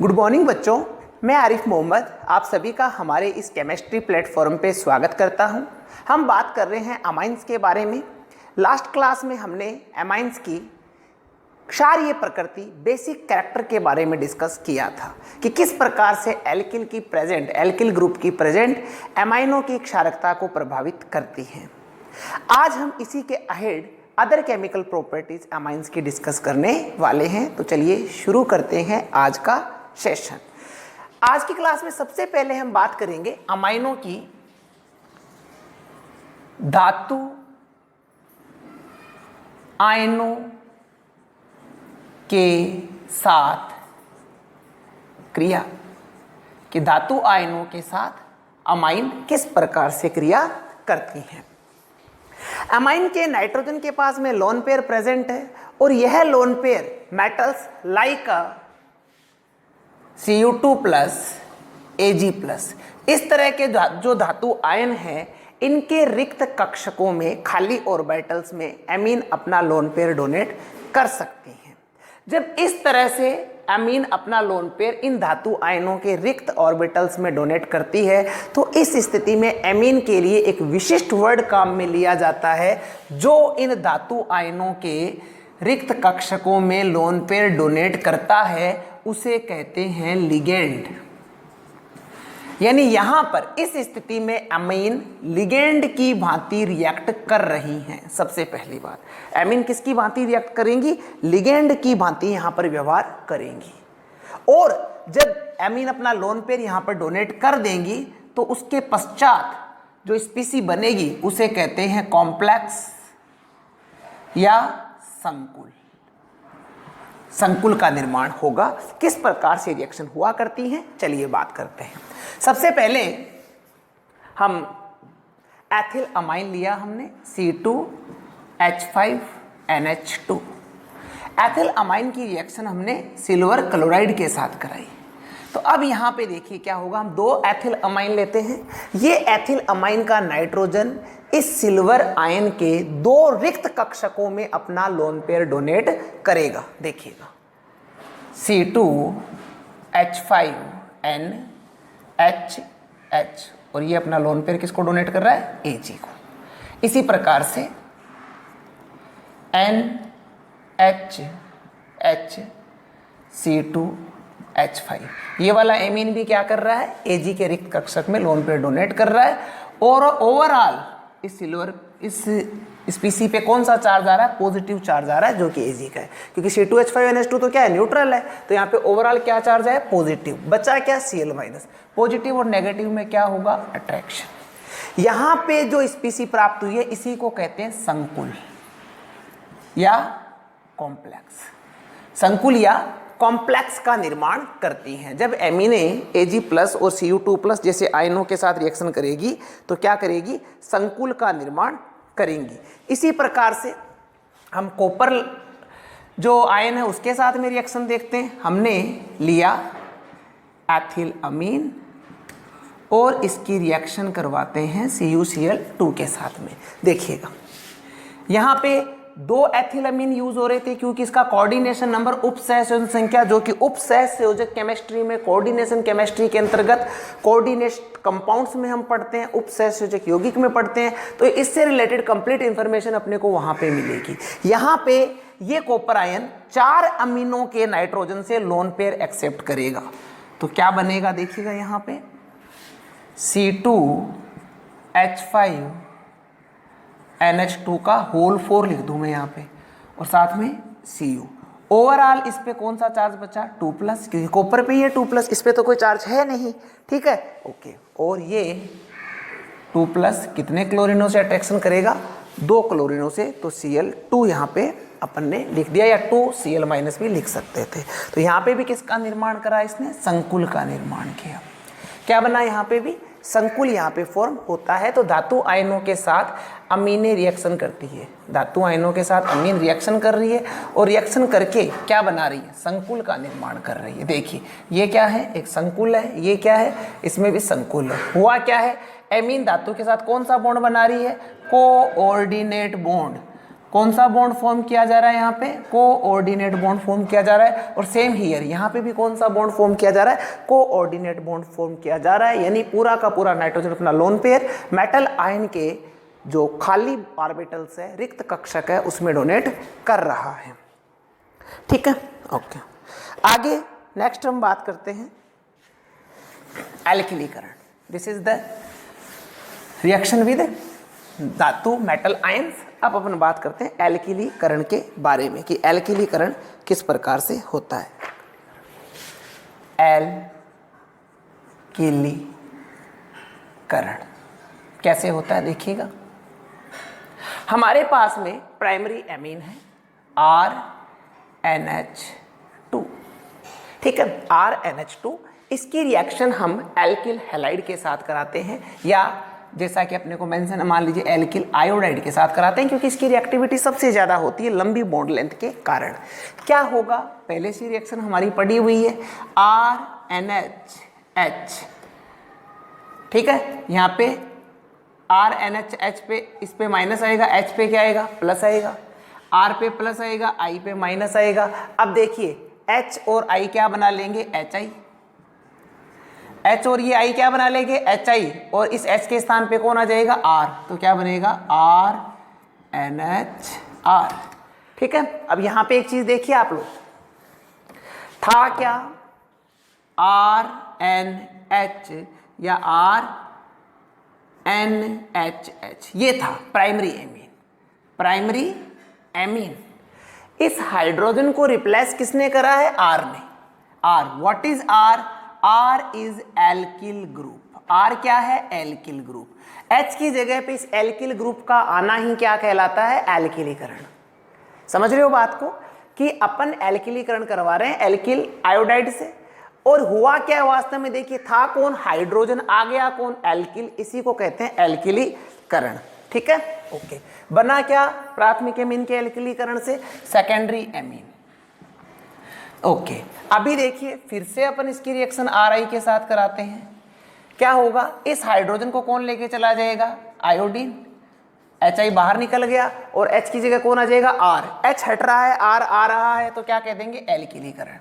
Good morning बच्चों, मैं आरिफ मोहम्मद आप सभी का हमारे इस केमिस्ट्री प्लेटफॉर्म पे स्वागत करता हूं। हम बात कर रहे हैं अमाइंस के बारे में। लास्ट क्लास में हमने अमाइंस की क्षारीय प्रकृति, बेसिक कैरेक्टर के बारे में डिस्कस किया था कि किस प्रकार से एल्किल ग्रुप की प्रेजेंट एमाइनो की क्षारकता को प्रभावित करती है। आज हम इसी के ahead other chemical properties amines की डिस्कस करने वाले हैं। तो चलिए शुरू करते हैं आज का सेशन। आज की क्लास में सबसे पहले हम बात करेंगे अमाइनो की धातु आयनों के साथ क्रिया, कि धातु आयनों के साथ अमाइन किस प्रकार से क्रिया करती हैं। अमाइन के नाइट्रोजन के पास में लोन पेयर प्रेजेंट है और यह lone pair metals like Cu2 plus Ag plus इस तरह के जो धातु आयन हैं, इनके रिक्त कक्षकों में खाली ऑर्बिटल्स में एमीन अपना लोन पेयर डोनेट कर सकती हैं। जब इस तरह से एमीन अपना लोन पेयर इन धातु आयनों के रिक्त ऑर्बिटल्स में डोनेट करती है, तो इस स्थिति में एमीन के लिए एक विशिष्ट वर्ड काम में लिया जाता है जो इन धातु आयनों के रिक्त कक्षकों में लोन पेयर डोनेट करता है, उसे कहते हैं लिगेंड। यानी यहां पर इस स्थिति में अमीन लिगेंड की भांति रिएक्ट कर रही हैं। सबसे पहली बात, अमीन किसकी भांति रिएक्ट करेंगी? लिगेंड की भांति यहां पर व्यवहार करेंगी। और जब अमीन अपना लोन पेयर यहां पर डोनेट कर देंगी तो उसके पश्चात जो स्पीसी बनेगी उसे कहते हैं कॉम्प्लेक्स या संकुल। संकुल का निर्माण होगा। किस प्रकार से रिएक्शन हुआ करती हैं, चलिए बात करते हैं। सबसे पहले हम एथिल अमाइन लिया हमने C2H5NH2। एथिल अमाइन की रिएक्शन हमने सिल्वर क्लोराइड के साथ कराई। तो अब यहाँ पे देखिए क्या होगा, हम दो एथिल अमाइन लेते हैं। ये एथिल अमाइन का नाइट्रोजन इस सिल्वर आयन के दो रिक्त कक्षकों में अपना लोन पेयर डोनेट करेगा। देखिएगा C2H5NHH और ये अपना लोन पेयर किसको डोनेट कर रहा है? Ag को। इसी प्रकार से NHHC2H5 ये वाला एमीन भी क्या कर रहा है? Ag के रिक्त कक्षक में लोन पेयर डोनेट कर रहा है। और ओवरऑल इस सिल्वर इस स्पीसी पे कौन सा चार्ज आ रहा है? पॉजिटिव चार्ज आ रहा है, जो कि Ag का है, क्योंकि C2H5NH2 तो क्या है? न्यूट्रल है। तो यहाँ पे ओवरऑल क्या चार्ज है? पॉजिटिव। बचा क्या? Cl-। पॉजिटिव और नेगेटिव में क्या होगा? अट्रैक्शन। यहाँ पे जो स्पीसी प्राप्त हुई है इसी को कहते हैं संकुल या कॉम्प्लेक्स। संकुल या कॉम्प्लेक्स का निर्माण करती हैं। जब एमीने Ag प्लस और Cu2 प्लस जैसे आयनों के साथ रिएक्शन करेगी तो क्या करेगी? संकुल का निर्माण करेंगी। इसी प्रकार से हम कॉपर जो आयन है उसके साथ में रिएक्शन देखते हैं। हमने लिया एथिल अमीन और इसकी रिएक्शन करवाते हैं CuCl2 के साथ में। देखिएगा यहाँ पे दो एथिलअमीन यूज हो रहे थे क्योंकि इसका कोऑर्डिनेशन नंबर उपसहसंयोजक संख्या, जो कि उपसहसंयोजक केमिस्ट्री में कोऑर्डिनेशन केमिस्ट्री के अंतर्गत कोऑर्डिनेशन कंपाउंड्स में हम पढ़ते हैं, उपसहसंयोजक यौगिक में पढ़ते हैं। तो इससे रिलेटेड कंप्लीट इंफॉर्मेशन अपने को वहां पे मिलेगी। यहाँ पे ये कॉपर आयन 4 अमीनों के नाइट्रोजन से लोन पेयर एक्सेप्ट करेगा। तो क्या बनेगा? देखिएगा यहाँ पे C2H5NH2 का होल 4 लिख दूं मैं यहाँ पे, और साथ में Cu। ओवरऑल इस पे कौन सा चार्ज बचा? 2 प्लस, क्योंकि कॉपर पे ही है 2 प्लस, इस पे तो कोई चार्ज है नहीं। ठीक है, ओके। और ये 2 प्लस कितने क्लोरीनों से अट्रैक्शन करेगा? 2 क्लोरीनों से। तो Cl2 यहाँ पे अपन ने लिख दिया, या 2Cl- भी लिख सकते थे। तो यहाँ पे भी किसका निर्माण करा? इसने संकुल का निर्माण किया। क्या बना? यहाँ पे भी संकुल यहाँ पे फॉर्म होता है। तो धातु आयनों के साथ अमीने रिएक्शन करती है। धातु आयनों के साथ अमीन रिएक्शन कर रही है और रिएक्शन करके क्या बना रही है? संकुल का निर्माण कर रही है। देखिए ये क्या है? एक संकुल है। ये क्या है? इसमें भी संकुल है। हुआ क्या है? एमीन धातु के साथ कौन सा बॉन्ड बना रही है? Coordinate bond. कौन सा बॉन्ड फॉर्म किया जा रहा है यहाँ पे, कोऑर्डिनेट बॉन्ड फॉर्म किया जा रहा है। और सेम हियर यहाँ पे भी कौन सा बॉन्ड फॉर्म किया जा रहा है, कोऑर्डिनेट बॉन्ड फॉर्म किया जा रहा है। यानी पूरा का पूरा नाइट्रोजन अपना लोन पेयर मेटल आयन के जो खाली ऑर्बिटल्स है, रिक्त कक्षक है, उसमें डोनेट कर रहा है। ठीक है, ओके। आगे नेक्स्ट हम बात करते हैं एल्किलीकरण। This is the reaction with धातु मेटल आयंस। अब अपन बात करते हैं एल्किलीकरण के बारे में कि एल्किलीकरण किस प्रकार से होता है। एल्किलीकरण कैसे होता है देखिएगा। हमारे पास में प्राइमरी एमीन है RNH2, ठीक है, RNH2। इसकी रिएक्शन हम एल्किल हैलाइड के साथ कराते हैं, या जैसा कि अपने को मेंशन मान लीजिए एल्किल आयोडाइड के साथ कराते हैं, क्योंकि इसकी रिएक्टिविटी सबसे ज़्यादा होती है लंबी बॉन्ड लेंथ के कारण। क्या होगा, पहले से रिएक्शन हमारी पड़ी हुई है RNH, ठीक है, यहाँ पे RNH पे इस पे माइनस आएगा, H पे क्या आएगा, प्लस आएगा, R पे प्लस आएगा, I पे माइनस आएगा। अब देखिए H और I क्या बना लेंगे, HI, H और ये I क्या बना लेंगे, HI, और इस H के स्थान पे कौन आ जाएगा, R, तो क्या बनेगा RNHR। ठीक है, अब यहाँ पे एक चीज देखिए आप लोग, था क्या RNH या RNHH, ये था प्राइमरी एमीन। प्राइमरी एमीन, इस हाइड्रोजन को रिप्लेस किसने करा है, R ने। R, what is R? R is alkyl group. R क्या है, एल्किल ग्रुप। H की जगह पे इस एल्किल ग्रुप का आना ही क्या कहलाता है, एल्किलीकरण। समझ रहे हो बात को, कि अपन एल्किलीकरण करवा रहे हैं एल्किल आयोडाइड से, और हुआ क्या वास्तव में, देखिए था कौन, हाइड्रोजन, आ गया कौन, एल्किल, इसी को कहते हैं एल्किलीकरण। ठीक है, ओके। बना क्या प्राथमिक एमीन के एल्किलीकरण से, सेकेंडरी एमीन। ओके, अभी देखिए फिर से अपन इसकी रिएक्शन RI के साथ कराते हैं। क्या होगा, इस हाइड्रोजन को कौन लेके चला जाएगा, आयोडीन, HI बाहर निकल गया, और H की जगह कौन आ जाएगा, R। H हट रहा है, R आ रहा है, तो क्या कह देंगे, एल्किलीकरण।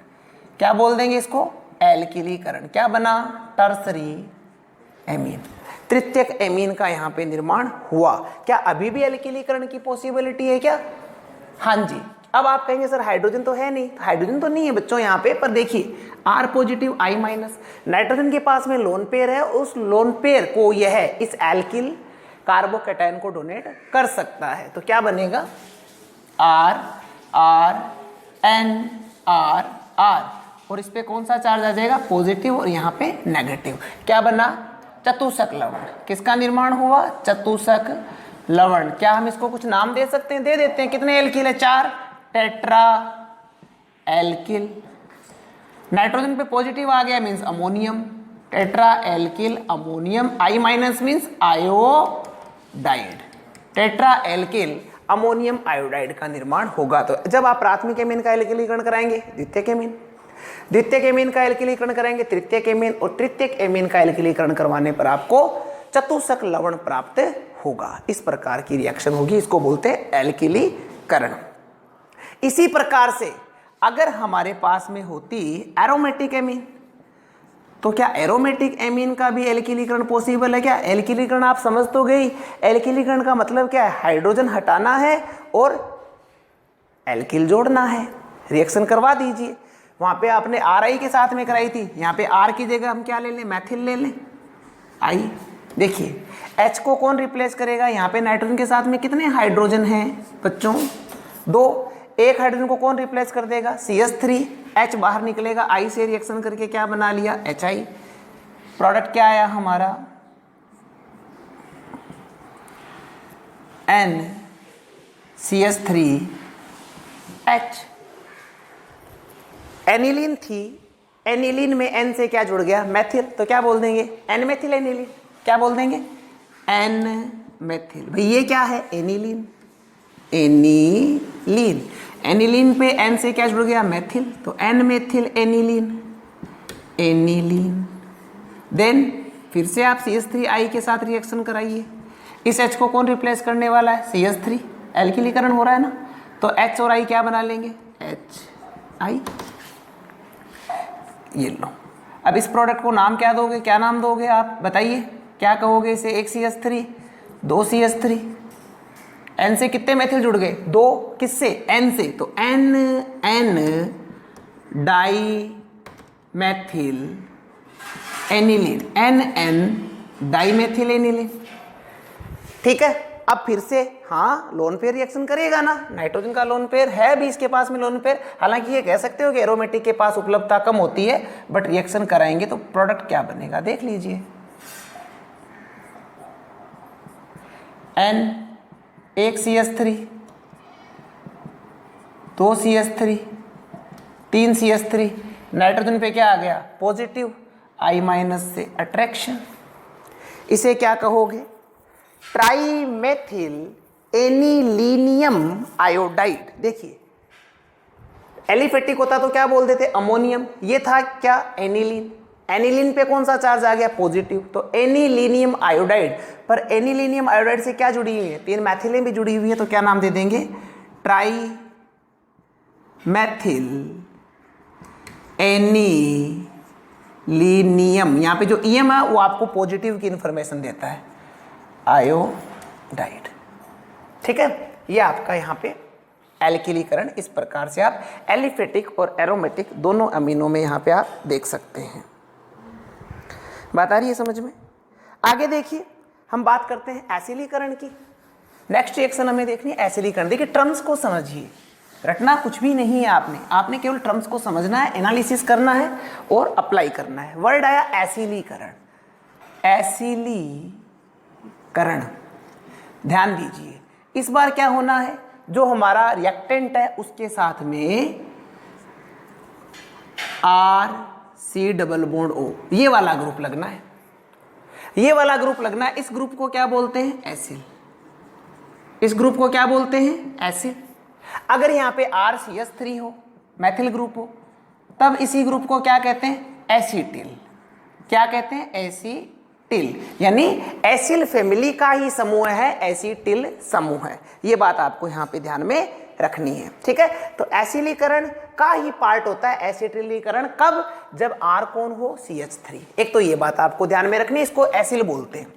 क्या बोल देंगे इसको, एल्किलीकरण। क्या बना, टर्सरी एमीन, तृतीयक एमीन का यहाँ पे निर्माण हुआ। क्या अभी भी एल्किलीकरण की पॉसिबिलिटी है क्या, हाँ जी। अब आप कहेंगे सर हाइड्रोजन तो है नहीं, हाइड्रोजन तो नहीं है बच्चों यहाँ पे, पर देखिए R positive I minus, nitrogen के पास में लोन पेयर है, उस लोन पेयर को यह इस एल्किल कार्बोकैटायन को डोनेट कर सकता है। तो क्या बनेगा, R R N R R, और इस पे कौन सा चार्ज आ जाएगा, पॉजिटिव, और यहाँ पे नेगेटिव। क्या बना, चतुष्क लवण। किसका निर्माण हुआ, चतुष्क लवण। क्या हम इसको कुछ नाम दे सकते हैं, दे देते हैं। कितने एल्किल है, 4, टेट्रा एल्किल। नाइट्रोजन पे पॉजिटिव आ गया means ammonium, tetra alkyl ammonium. I minus means iodide, tetra alkyl ammonium iodide का निर्माण होगा। तो जब आप प्राथमिक एमीन का एल्किलीकरण कराएंगे, द्वितीयक एमीन, द्वितीयक एमीन का एल्किलीकरण कराएंगे, तृतीयक एमीन, और तृतीयक एमीन का एल्किलीकरण करवाने पर आपको चतुष्क लवण प्राप्त होगा। इस प्रकार की रिएक्शन होगी, इसको बोलते हैं एल्किलीकरण। इसी प्रकार से अगर हमारे पास में होती एरोमेटिक एमीन, तो क्या एरोमेटिक एमीन का भी एल्किलीकरण पॉसिबल है क्या? एल्किलीकरण आप समझ तो गई, एल्किलीकरण का मतलब क्या है, हाइड्रोजन हटाना है और एल्किल जोड़ना है। रिएक्शन करवा दीजिए। वहां पे आपने RI के साथ में कराई थी, यहाँ पे R की जगह हम क्या ले लें, मैथिल ले लें, I। देखिए H को कौन रिप्लेस करेगा, यहाँ पे नाइट्रोजन के साथ में कितने हाइड्रोजन हैं बच्चों, 2। एक हाइड्रोजन को कौन रिप्लेस कर देगा, CH3, H बाहर निकलेगा, I से रिएक्शन करके क्या बना लिया, HI। प्रोडक्ट क्या आया हमारा, NCH3H। एनिलीन थी, एनिलीन में N से क्या जुड़ गया, मैथिल, तो क्या बोल देंगे, N मैथिल एनिलीन। क्या बोल देंगे, N मैथिल। भाई ये क्या है, एनिलीन, एनिलीन। एनिलीन पे N से क्या जुड़ गया, मैथिल, तो N methyl aniline, aniline. Then फिर से आप CH3I के साथ रिएक्शन कराइए। इस H को कौन रिप्लेस करने वाला है, CH3, एल्किलीकरण हो रहा है ना, तो H और I क्या बना लेंगे, HI। ये लो, अब इस प्रोडक्ट को नाम क्या दोगे, क्या नाम दोगे आप बताइए, क्या कहोगे इसे, एक CH3 दो CH3, N से कितने मेथिल जुड़ गए, दो, किससे, N से, तो N di methyl aniline, NN di methyl aniline. ठीक है, अब फिर से हाँ लोन पेयर रिएक्शन करेगा ना, नाइट्रोजन का लोन पेयर है भी इसके पास में लोन पेयर, हालांकि ये कह सकते हो कि एरोमेटिक के पास उपलब्धता कम होती है, बट रिएक्शन कराएंगे तो प्रोडक्ट क्या बनेगा देख लीजिए, N एक CH3 दो CH3 तीन CH3, नाइट्रोजन पे क्या आ गया पॉजिटिव, I माइनस से अट्रैक्शन, इसे क्या कहोगे, ट्राईमेथिल एनिलीनियम आयोडाइड। देखिए एलिफेटिक होता तो क्या बोल देते अमोनियम, ये था क्या एनिलीन, एनिलीन पे कौन सा चार्ज आ गया पॉजिटिव, तो एनिलीनियम आयोडाइड, पर एनिलीनियम आयोडाइड से क्या जुड़ी हुई है, तीन मैथिलें भी जुड़ी हुई है, तो क्या नाम दे देंगे ट्राई मैथिल एनिलीनियम। यहाँ पे जो ईएम है वो आपको पॉजिटिव की इंफॉर्मेशन देता है, आयोडाइड। ठीक है, ये आपका यहाँ पे एल्किलीकरण, इस प्रकार से आप एलिफेटिक और एरोमेटिक दोनों अमीनों में यहाँ पे आप देख सकते हैं। बात आ रही है समझ में। आगे देखिए हम बात करते हैं एसिलीकरण की। नेक्स्ट रिएक्शन हमें देखनी है एसिलीकरण। देखिए टर्म्स को समझिए, रटना कुछ भी नहीं है आपने केवल टर्म्स को समझना है, एनालिसिस करना है और अप्लाई करना है। वर्ड आया एसिलीकरण, एसिलीकरण, ध्यान दीजिए इस बार क्या होना है, जो हमारा रिएक्टेंट है उसके साथ में RC डबल बॉन्ड O, ये वाला ग्रुप लगना है, ये वाला ग्रुप लगना है। इस ग्रुप को क्या बोलते हैं एसिल, इस ग्रुप को क्या बोलते हैं एसिल। अगर यहाँ पे RCH3 हो, मैथिल ग्रुप हो, तब इसी ग्रुप को क्या कहते हैं एसीटिल, क्या कहते हैं एसीटिल, यानी एसिल फैमिली का ही समूह है, एसीटिल समूह है। ये बात आपको यहाँ पे ध्यान में रखनी है। ठीक है, तो एसिलीकरण का ही पार्ट होता है एसिटिलीकरण, कब, जब R कौन हो CH3। एक तो ये बात आपको ध्यान में रखनी है, इसको एसिल बोलते हैं।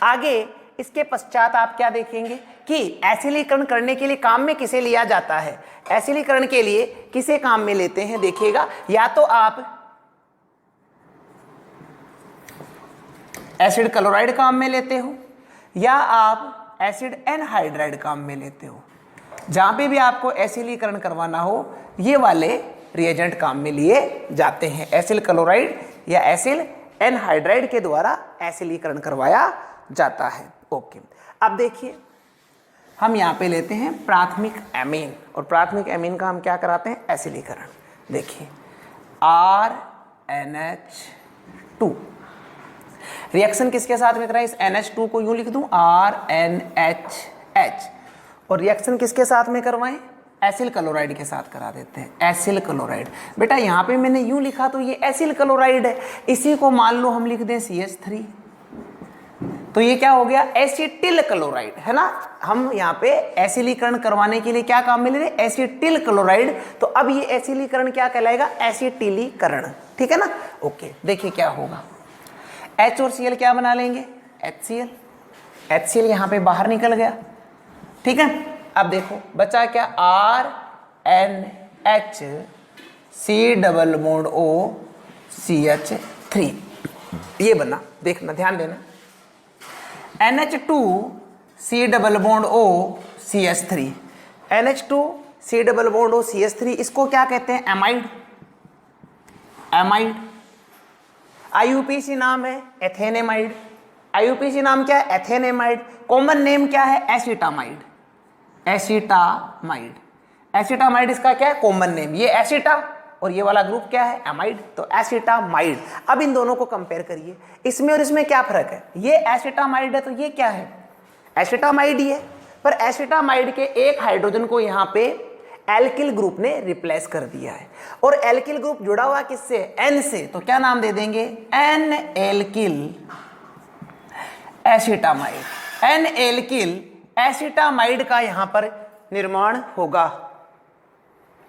आगे इसके पश्चात आप क्या देखेंगे कि एसिलीकरण करने के लिए काम में किसे लिया जाता है, एसिलीकरण के लिए किसे काम में लेते हैं देखिएगा, या तो आप एसिड क्लोराइड काम में लेते हो या आप एसिड एनहाइड्राइड काम में लेते हो। जहां पे भी आपको एसिलीकरण करवाना हो ये वाले रिएजेंट काम में लिए जाते हैं, एसिल क्लोराइड या एसिल एनहाइड्राइड के द्वारा एसिलीकरण करवाया जाता है। ओके, अब देखिए हम यहाँ पे लेते हैं प्राथमिक एमीन, और प्राथमिक एमीन का हम क्या कराते हैं एसिलीकरण। देखिए RNH2 रिएक्शन किसके साथ में कराए, इस NH2 को यूं लिख दूं RNHH, और रिएक्शन किसके साथ में करवाएं एसिल क्लोराइड के साथ करा देते हैं, एसिल क्लोराइड। बेटा यहाँ पे मैंने यूं लिखा तो ये एसिल क्लोराइड है, इसी को मान लो हम लिख दें CH3, तो ये क्या हो गया एसिटिल क्लोराइड, है ना। हम यहाँ पे एसिलीकरण करवाने के लिए क्या काम में ले रहे हैं एसिटिल क्लोराइड, तो अब ये एसिलीकरण क्या कहलाएगा एसिटिलीकरण। ठीक है ना। ओके, देखिए क्या होगा, H और Cl क्या बना लेंगे HCl, HCl यहाँ पे बाहर निकल गया। ठीक है, अब देखो बचा क्या RNH C double bond O CH3, ये बना, देखना ध्यान देना, NH2 C double bond O CH3, NH2 C double bond O CH3, इसको क्या कहते हैं एमाइड, एमाइड। IUPAC नाम है एथेनेमाइड, IUPAC नाम क्या है एथेनेमाइड, कॉमन नेम क्या है एसिटामाइड, एसिटामाइड, एसिटामाइड इसका क्या है कॉमन नेम, ये एसिटा और ये वाला ग्रुप क्या है एमाइड, तो एसिटामाइड। अब इन दोनों को कंपेयर करिए, इसमें और इसमें क्या फर्क है, ये एसिटामाइड है तो ये क्या है एसिटामाइड ही है, पर एसिटामाइड के एक हाइड्रोजन को यहाँ पे एल्किल ग्रुप ने रिप्लेस कर दिया है, और एल्किल ग्रुप जुड़ा हुआ किससे N से, तो क्या नाम दे देंगे N alkyl acetamide, N alkyl acetamide का यहां पर निर्माण होगा,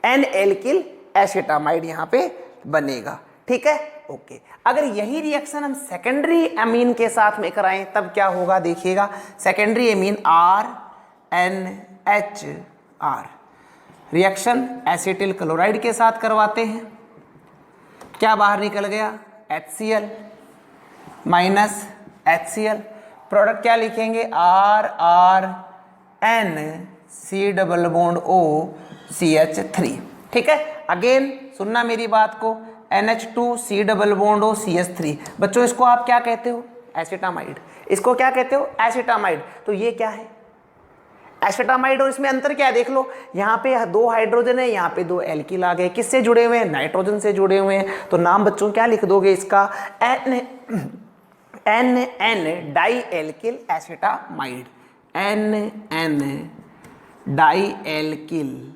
एन एल्किल एसिटामाइड यहां पे बनेगा। ठीक है, ओके। अगर यही रिएक्शन हम सेकेंडरी एमीन के साथ में कराएं तब क्या होगा, देखिएगा। Secondary amine RNHR reaction acetyl chloride के साथ करवाते हैं, क्या बाहर निकल गया, HCl माइनस HCl, प्रोडक्ट क्या लिखेंगे, RRNC≡OCH3। ठीक है, अगेन सुनना मेरी बात को, NH2C≡OCH3। बच्चों इसको आप क्या कहते हो, एसिटामाइड। इसको क्या कहते हो, एसिटामाइड। तो ये क्या है, एसिटामाइड। और इसमें अंतर क्या है, देख लो, यहाँ पे 2 हाइड्रोजन है, यहाँ पे 2 एल्किल आ गए, किससे जुड़े हुए हैं, नाइट्रोजन से जुड़े हुए हैं। तो नाम बच्चों क्या लिख दोगे इसका, NN di alkyl acetamide, NN di alkyl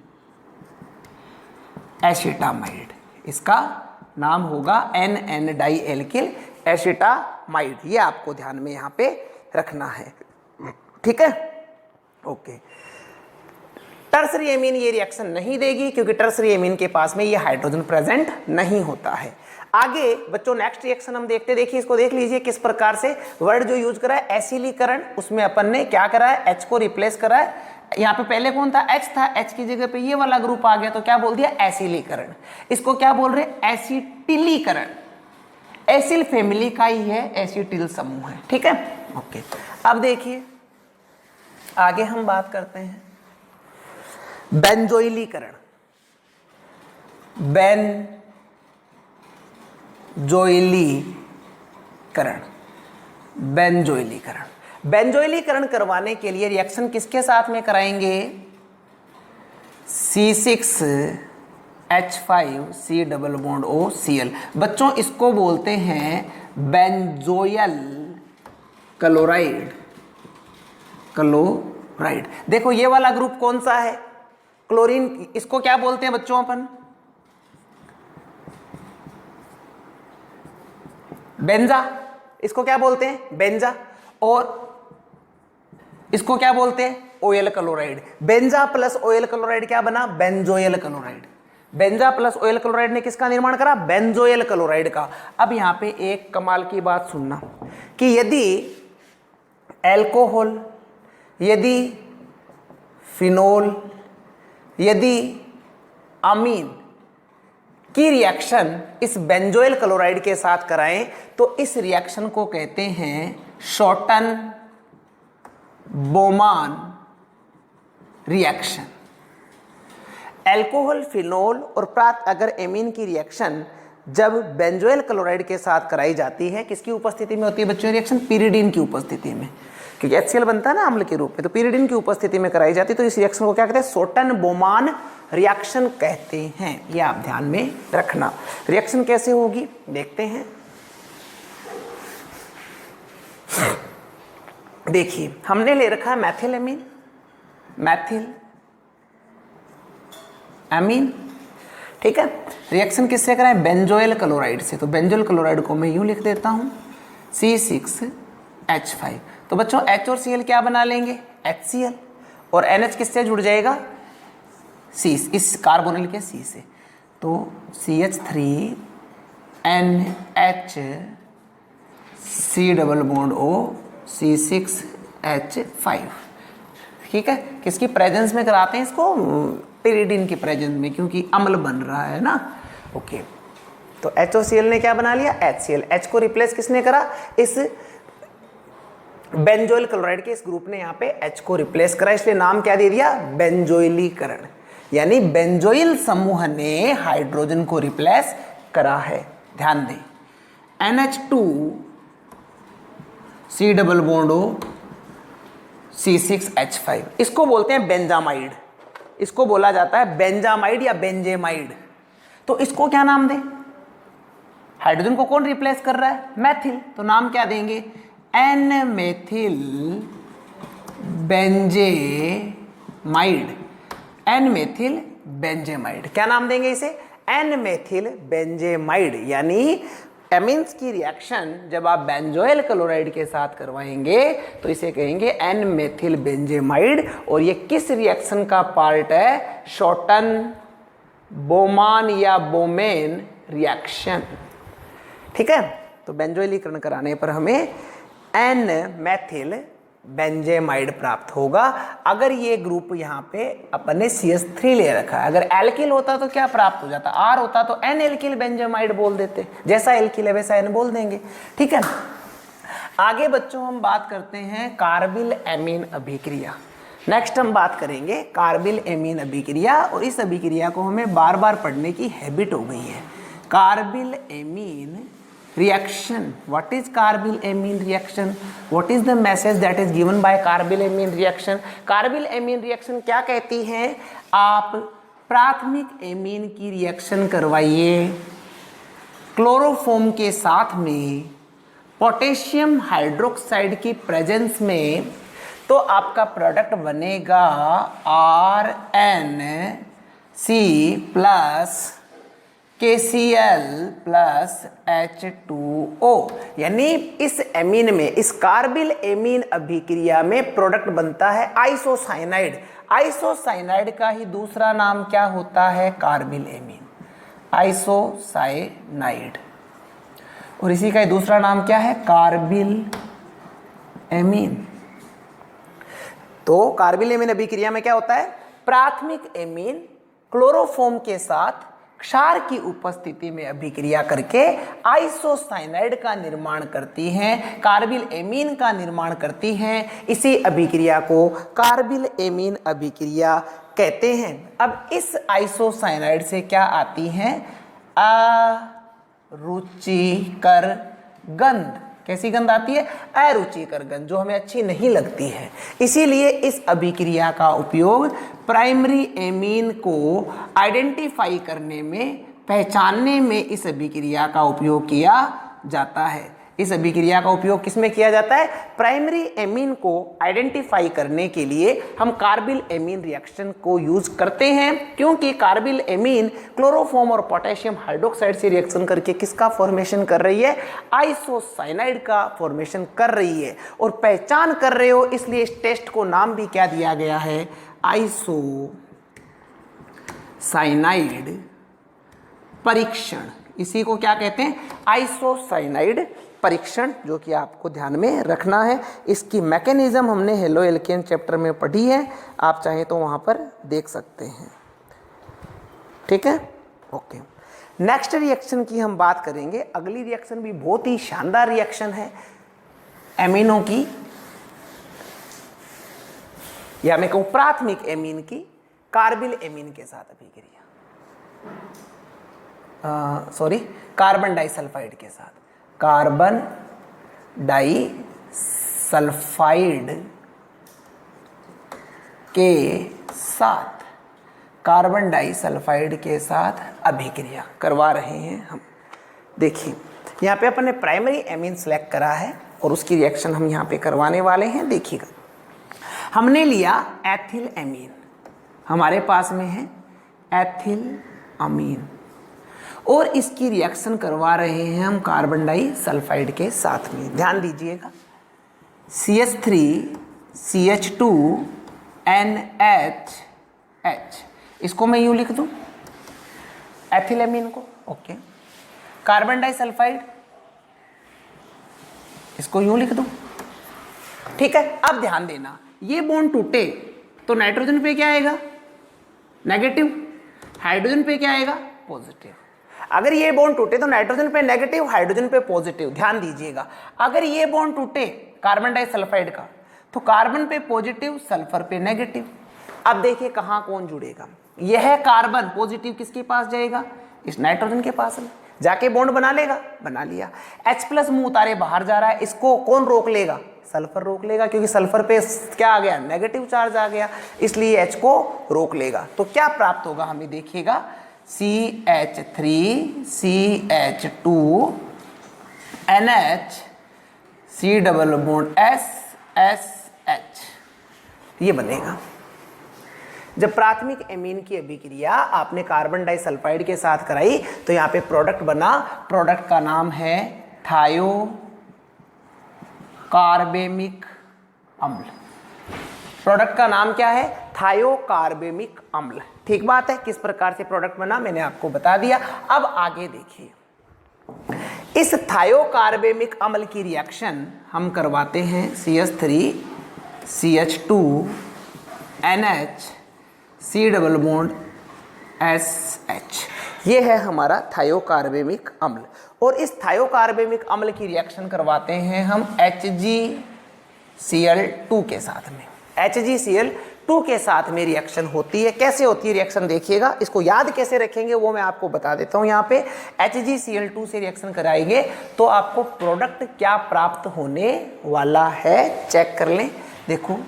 acetamide, इसका नाम होगा NN डाई एल्किल एसिटामाइड। ये आपको ध्यान में यहाँ पे रखना है। ठीक है, ओके। टर्सरी एमीन ये रिएक्शन नहीं देगी क्योंकि टर्सरी एमीन के पास में ये हाइड्रोजन प्रेजेंट नहीं होता है। आगे बच्चों नेक्स्ट रिएक्शन हम देखते, देखिए इसको देख लीजिए किस प्रकार से। वर्ड जो यूज करा है एसिलीकरण, उसमें अपन ने क्या करा है, H को रिप्लेस करा है। यहाँ पे पहले कौन था, H था, H की जगह पे ये वाला ग्रुप आ गया, तो क्या बोल दिया, एसिलीकरण। इसको क्या बोल रहे, एसिटिलीकरण। एसिल फैमिली का ही है, एसिटिल समूह है। ठीक है, ओके। अब देखिए आगे हम बात करते हैं बेंजोइलीकरण। बेंजोइलीकरण करवाने के लिए रिएक्शन किसके साथ में कराएंगे, C6H5C≡OCl। बच्चों इसको बोलते हैं बेंजोयल क्लोराइड। देखो ये वाला ग्रुप कौन सा है, क्लोरीन। इसको क्या बोलते हैं बच्चों अपन, बेंजा। इसको क्या बोलते हैं, बेंजा। और इसको क्या बोलते हैं, ओएल क्लोराइड। बेंजा प्लस ओएल क्लोराइड क्या बना, बेंजोयल क्लोराइड। बेंजा प्लस ओएल क्लोराइड ने किसका निर्माण करा, बेंजोयल क्लोराइड का। अब यहां पे एक कमाल की बात सुनना कि यदि एल्कोहल, यदि फिनोल, यदि अमीन की रिएक्शन इस बेंजोइल क्लोराइड के साथ कराएं तो इस रिएक्शन को कहते हैं शॉर्टन बोमान रिएक्शन। एल्कोहल, फिनोल और प्राप्त अगर एमीन की रिएक्शन जब बेंजोइल क्लोराइड के साथ कराई जाती है, किसकी उपस्थिति में होती है बच्चों रिएक्शन, पिरिडीन की उपस्थिति में, क्योंकि HCl बनता है ना अम्ल के रूप में, तो पिरिडीन की उपस्थिति में कराई जाती है। तो इस रिएक्शन को क्या कहते हैं, शॉर्टन बोमान रिएक्शन कहते हैं। ये आप ध्यान में रखना। रिएक्शन कैसे होगी देखते हैं। देखिए हमने ले रखा है मैथिल एमीन, मैथिल एमीन। ठीक है, रिएक्शन किससे कराएं, बेंजोइल क्लोराइड से। तो बेंजोइल क्लोराइड को मैं यूं लिख देता हूं C6H5। तो बच्चों H और Cl क्या बना लेंगे, HCl। और NH किससे जुड़ जाएगा, C, इस कार्बोनिल के C से। तो CH3NH C≡O C6H5। ठीक है, किसकी प्रेजेंस में कराते हैं इसको, पिरिडीन की प्रेजेंस में, क्योंकि अम्ल बन रहा है ना। ओके, तो H और Cl ने क्या बना लिया, HCl। H को रिप्लेस किसने करा, इस बेंजोइल क्लोराइड के इस ग्रुप ने यहाँ पे H को रिप्लेस करा, इसलिए नाम क्या दे दिया, बेंजोइलीकरण। यानी बेंजोइल समूह ने हाइड्रोजन को रिप्लेस करा है। ध्यान दें, NH2 C≡O C6H5, इसको बोलते हैं बेंजामाइड। इसको बोला जाता है बेंजामाइड या बेंजेमाइड। तो इसको क्या नाम दें, हाइड्रोजन को कौन रिप्लेस कर रहा है, मैथिल। तो नाम क्या देंगे, एन मेथिल बेंजेमाइड। एन मेथिल बेंजेमाइड क्या नाम देंगे इसे, एन मेथिल बेंजेमाइड। यानी एमीन्स की रिएक्शन जब आप बेंजोइल क्लोराइड के साथ करवाएंगे तो इसे कहेंगे एन मेथिल बेंजेमाइड। और ये किस रिएक्शन का पार्ट है? शॉर्टन बोमान या बोमेन रिएक्शन। ठीक है, तो बेंजोइलीकरण कराने पर हमें एन मेथिल बेंजेमाइड प्राप्त होगा। अगर ये ग्रुप यहाँ पे अपन ने CH3 ले रखा है, अगर एल्किल होता तो क्या प्राप्त हो जाता? R होता तो एन एल्किल बेंजेमाइड बोल देते, जैसा एल्किल है वैसा एन बोल देंगे। ठीक है, आगे बच्चों हम बात करते हैं कार्बिल एमीन अभिक्रिया। नेक्स्ट हम बात करेंगे कार्बिल एमीन अभिक्रिया, और इस अभिक्रिया को हमें बार बार पढ़ने की हैबिट हो गई है। Carbyl amine reaction. What is carbyl amine reaction? What is the message that is given by carbyl amine reaction? Carbyl amine reaction क्या कहती है? आप प्राथमिक एमीन की रिएक्शन करवाइए क्लोरोफॉर्म के साथ में पोटेशियम हाइड्रोक्साइड की प्रेजेंस में, तो आपका प्रोडक्ट बनेगा RNC plus KCl plus H2O। यानी इस एमीन में, इस कार्बिल एमीन अभिक्रिया में प्रोडक्ट बनता है आइसोसाइनाइड। आइसोसाइनाइड का ही दूसरा नाम क्या होता है? Carbyl amine, isocyanide. और इसी का ही दूसरा नाम क्या है? Carbyl amine. तो कार्बिल एमीन अभिक्रिया में क्या होता है? प्राथमिक एमीन क्लोरोफॉर्म के साथ क्षार की उपस्थिति में अभिक्रिया करके आइसोसाइनाइड का निर्माण करती हैं, कार्बिल एमीन का निर्माण करती हैं। इसी अभिक्रिया को कार्बिल एमीन अभिक्रिया कहते हैं। अब इस आइसोसाइनाइड से क्या आती हैं? अरुचिकर गंध। कैसी गंध आती है? अरुचिकर गंध, जो हमें अच्छी नहीं लगती है। इसीलिए इस अभिक्रिया का उपयोग प्राइमरी एमीन को आइडेंटिफाई करने में, पहचानने में इस अभिक्रिया का उपयोग किया जाता है। इस अभिक्रिया का उपयोग किसमें किया जाता है? प्राइमरी एमीन को आइडेंटिफाई करने के लिए हम कार्बिल एमीन रिएक्शन को यूज करते हैं, क्योंकि कार्बिल एमीन क्लोरोफॉर्म और पोटेशियम हाइड्रोक्साइड से रिएक्शन करके किसका फॉर्मेशन कर रही है? आइसोसाइनाइड का फॉर्मेशन कर रही है। और पहचान कर रहे हो, इसलिए इस टेस्ट को नाम भी क्या दिया गया है? आइसोसाइनाइड परीक्षण। इसी को क्या कहते हैं? आइसोसाइनाइड परीक्षण, जो कि आपको ध्यान में रखना है। इसकी मैकेनिज्म हमने हेलो एल्केन चैप्टर में पढ़ी है, आप चाहें तो वहाँ पर देख सकते हैं। ठीक है, ओके। नेक्स्ट रिएक्शन की हम बात करेंगे। अगली रिएक्शन भी बहुत ही शानदार रिएक्शन है एमीनों की, या मैं कहूँ प्राथमिक एमीन की कार्बिल एमीन के साथ अभिक्रिया, कार्बन डाइसल्फाइड के साथ। कार्बन डाइसल्फाइड के साथ, कार्बन डाइसल्फाइड के साथ अभिक्रिया करवा रहे हैं हम। देखिए यहाँ पे अपन ने प्राइमरी एमीन सेलेक्ट करा है और उसकी रिएक्शन हम यहाँ पे करवाने वाले हैं। देखिएगा, हमने लिया एथिल एमीन, हमारे पास में है एथिल अमीन, और इसकी रिएक्शन करवा रहे हैं हम कार्बन डाइसल्फाइड के साथ में। ध्यान दीजिएगा, CH3 CH2 NH, इसको मैं यूँ लिख दूँ एथिलेमीन को, ओके। कार्बन डाइसल्फाइड इसको यूँ लिख दूँ, ठीक है। अब ध्यान देना, ये बॉन्ड टूटे तो नाइट्रोजन पे क्या आएगा? नेगेटिव। हाइड्रोजन पे क्या आएगा? पॉजिटिव। अगर ये बॉन्ड टूटे तो नाइट्रोजन पे नेगेटिव, हाइड्रोजन पे पॉजिटिव। ध्यान दीजिएगा, अगर ये बॉन्ड टूटे कार्बन डाइसल्फाइड का तो कार्बन पे पॉजिटिव, सल्फर पे नेगेटिव। अब देखिए कहाँ कौन जुड़ेगा। यह कार्बन पॉजिटिव किसके पास जाएगा? इस नाइट्रोजन के पास में जाके बॉन्ड बना लेगा, बना लिया। H+ मुंह उतारे बाहर जा रहा है, इसको कौन रोक लेगा? सल्फर रोक लेगा, क्योंकि सल्फर पे क्या आ गया? नेगेटिव चार्ज आ गया, इसलिए H को रोक लेगा। तो क्या प्राप्त होगा हमें? देखिएगा, CH3 CH2 NH C double bond S S H, ये बनेगा। जब प्राथमिक एमीन की अभिक्रिया आपने कार्बन डाइसल्फाइड के साथ कराई तो यहाँ पे प्रोडक्ट बना, प्रोडक्ट का नाम है थायो कार्बेमिक अम्ल। प्रोडक्ट का नाम क्या है? थायोकार्बेमिक अम्ल। ठीक बात है। किस प्रकार से प्रोडक्ट बना मैंने आपको बता दिया। अब आगे देखिए, इस थायोकार्बेमिक अम्ल की रिएक्शन हम करवाते हैं CH3CH2NH C double bond SH। ये है हमारा थायोकार्बेमिक अम्ल। और इस थायोकार्बेमिक अम्ल की रिएक्शन करवाते हैं हम HgCl2 के साथ में। HgCl2 के साथ में रिएक्शन होती है। कैसे होती है रिएक्शन देखिएगा, इसको याद कैसे रखेंगे वो मैं आपको बता देता हूं। यहाँ पे HgCl2 से रिएक्शन कराएंगे तो आपको प्रोडक्ट क्या प्राप्त होने वाला है चेक कर लें। देखो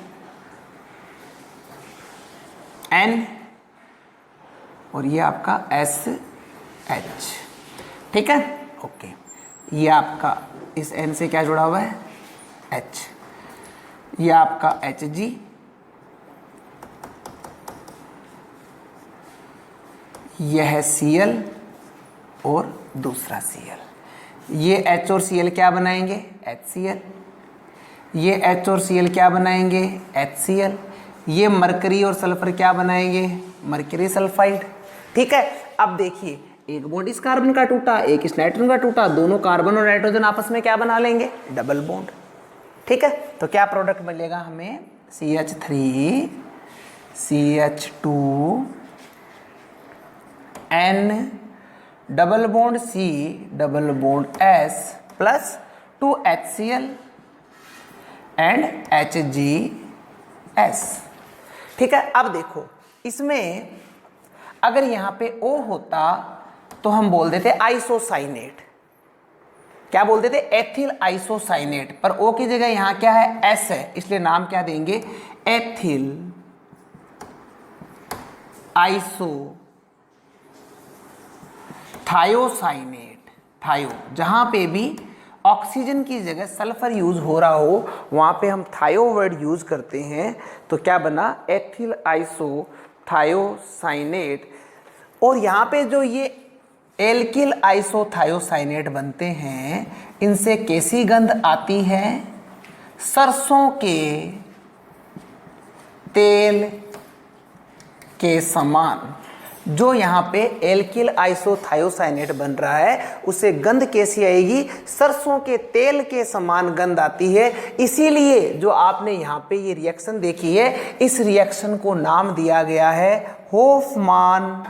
N और ये आपका SH, ठीक है, ओके। ये आपका इस N से क्या जुड़ा हुआ है? H। ये आपका Hg, यह है Cl और दूसरा Cl। ये H और Cl क्या बनाएंगे? HCl। ये H और Cl क्या बनाएंगे? HCl। ये मरकरी और सल्फर क्या बनाएंगे? Mercury sulphide. ठीक है। अब देखिए, एक बॉन्ड इस कार्बन का टूटा, एक इस नाइट्रोजन का टूटा, दोनों कार्बन और नाइट्रोजन आपस में क्या बना लेंगे? Double bond. ठीक है। तो क्या प्रोडक्ट मिलेगा हमें? CH3CH2N double bond C double bond S plus 2HCl and HgS। ठीक है। अब देखो, इसमें अगर यहाँ पे O होता तो हम बोल देते आइसोसाइनेट। क्या बोल देते? Ethyl isocyanate. पर O की जगह यहाँ क्या है? S है, इसलिए नाम क्या देंगे? Ethyl iso thiocyanate. थायो, जहां पे भी ऑक्सीजन की जगह सल्फर यूज हो रहा हो वहां पे हम थायो वर्ड यूज करते हैं। तो क्या बना? Ethyl iso thiocyanate. और यहाँ पे जो ये एल्किल आइसोथायोसाइनेट बनते हैं, इनसे कैसी गंध आती है? सरसों के तेल के समान। जो यहाँ पे एल्किल आइसोथायोसाइनेट बन रहा है उसे गंध कैसी आएगी? सरसों के तेल के समान गंध आती है। इसीलिए जो आपने यहाँ पे ये रिएक्शन देखी है, इस रिएक्शन को नाम दिया गया है होफमान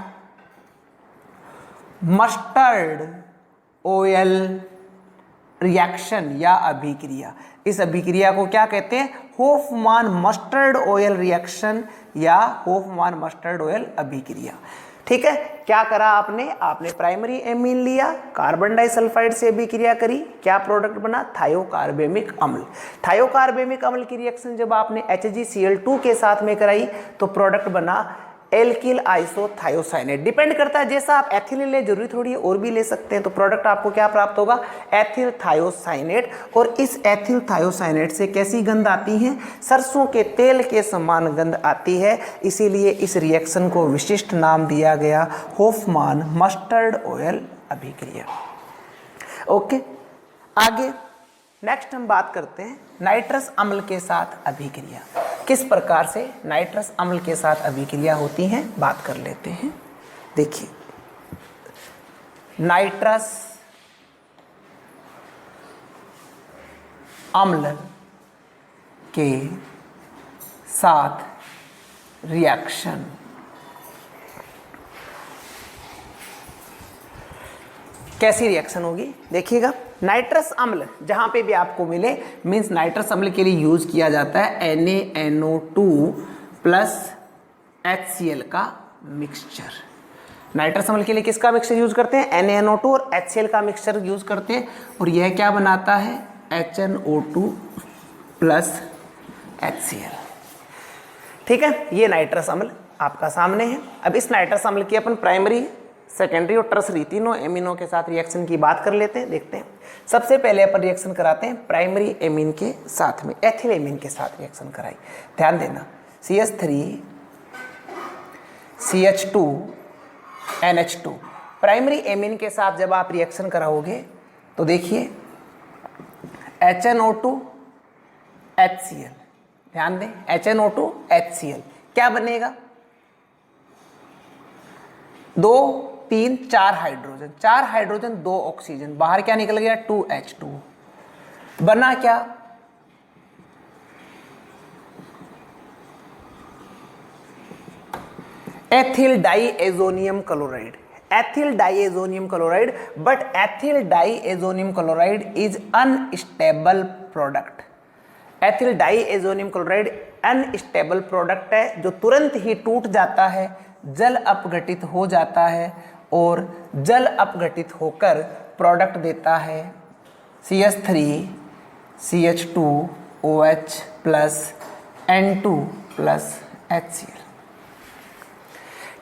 मस्टर्ड ऑयल रिएक्शन या अभिक्रिया। इस अभिक्रिया को क्या कहते हैं? होफमान मस्टर्ड ऑयल रिएक्शन या होफमान मस्टर्ड ऑयल अभिक्रिया। ठीक है। क्या करा आपने? आपने प्राइमरी एमीन लिया, कार्बन डाइसल्फाइड से अभिक्रिया करी, क्या प्रोडक्ट बना? थायोकार्बेमिक अम्ल। थायोकार्बेमिक अम्ल की रिएक्शन जब आपने HgCl2 के साथ में कराई तो प्रोडक्ट बना एल्किल आइसोथायोसाइनेट। डिपेंड करता है, जैसा आप एथिल ले, जरूरी थोड़ी है और भी ले सकते हैं। तो प्रोडक्ट आपको क्या प्राप्त होगा? Ethyl thiocyanate. और इस एथिल थायोसाइनेट से कैसी गंध आती है? सरसों के तेल के समान गंध आती है। इसीलिए इस रिएक्शन को विशिष्ट नाम दिया गया होफमान मस्टर्ड ऑयल अभिक्रिया। ओके, आगे नेक्स्ट हम बात करते हैं नाइट्रस अम्ल के साथ अभिक्रिया। किस प्रकार से नाइट्रस अम्ल के साथ अभिक्रिया होती हैं बात कर लेते हैं। देखिए, नाइट्रस अम्ल के साथ रिएक्शन कैसी रिएक्शन होगी देखिएगा। नाइट्रस अम्ल जहां पे भी आपको मिले, मींस नाइट्रस अम्ल के लिए यूज किया जाता है NaNO2 प्लस HCl का मिक्सचर। नाइट्रस अम्ल के लिए किसका मिक्सचर यूज करते हैं? NaNO2 और HCl का मिक्सचर यूज करते हैं। और यह क्या बनाता है? HNO2 plus HCl। ठीक है, ये नाइट्रस अम्ल आपका सामने है। अब इस नाइट्रस अम्ल की अपन प्राइमरी, सेकेंडरी और टर्सरी तीनों एमिनों के साथ रिएक्शन की बात कर लेते हैं। देखते हैं, सबसे पहले अपन रिएक्शन कराते हैं प्राइमरी एमीन के साथ में, एथिल एमीन के साथ रिएक्शन कराई। ध्यान देना, CH3 CH2NH2। प्राइमरी एमीन के साथ जब आप रिएक्शन कराओगे तो देखिए HNO2 HCl, ध्यान दें HNO2 HCl क्या बनेगा, 2 3 4 हाइड्रोजन, 4 हाइड्रोजन 2 ऑक्सीजन, बाहर क्या निकल गया 2H2, बना क्या ethyl diazonium chloride, ethyl diazonium chloride. But ethyl diazonium chloride is unstable product. Ethyl diazonium chloride unstable product है जो तुरंत ही टूट जाता है, जल अपघटित हो जाता है और जल अपघटित होकर प्रोडक्ट देता है CH3 CH2OH plus N2 plus HCl।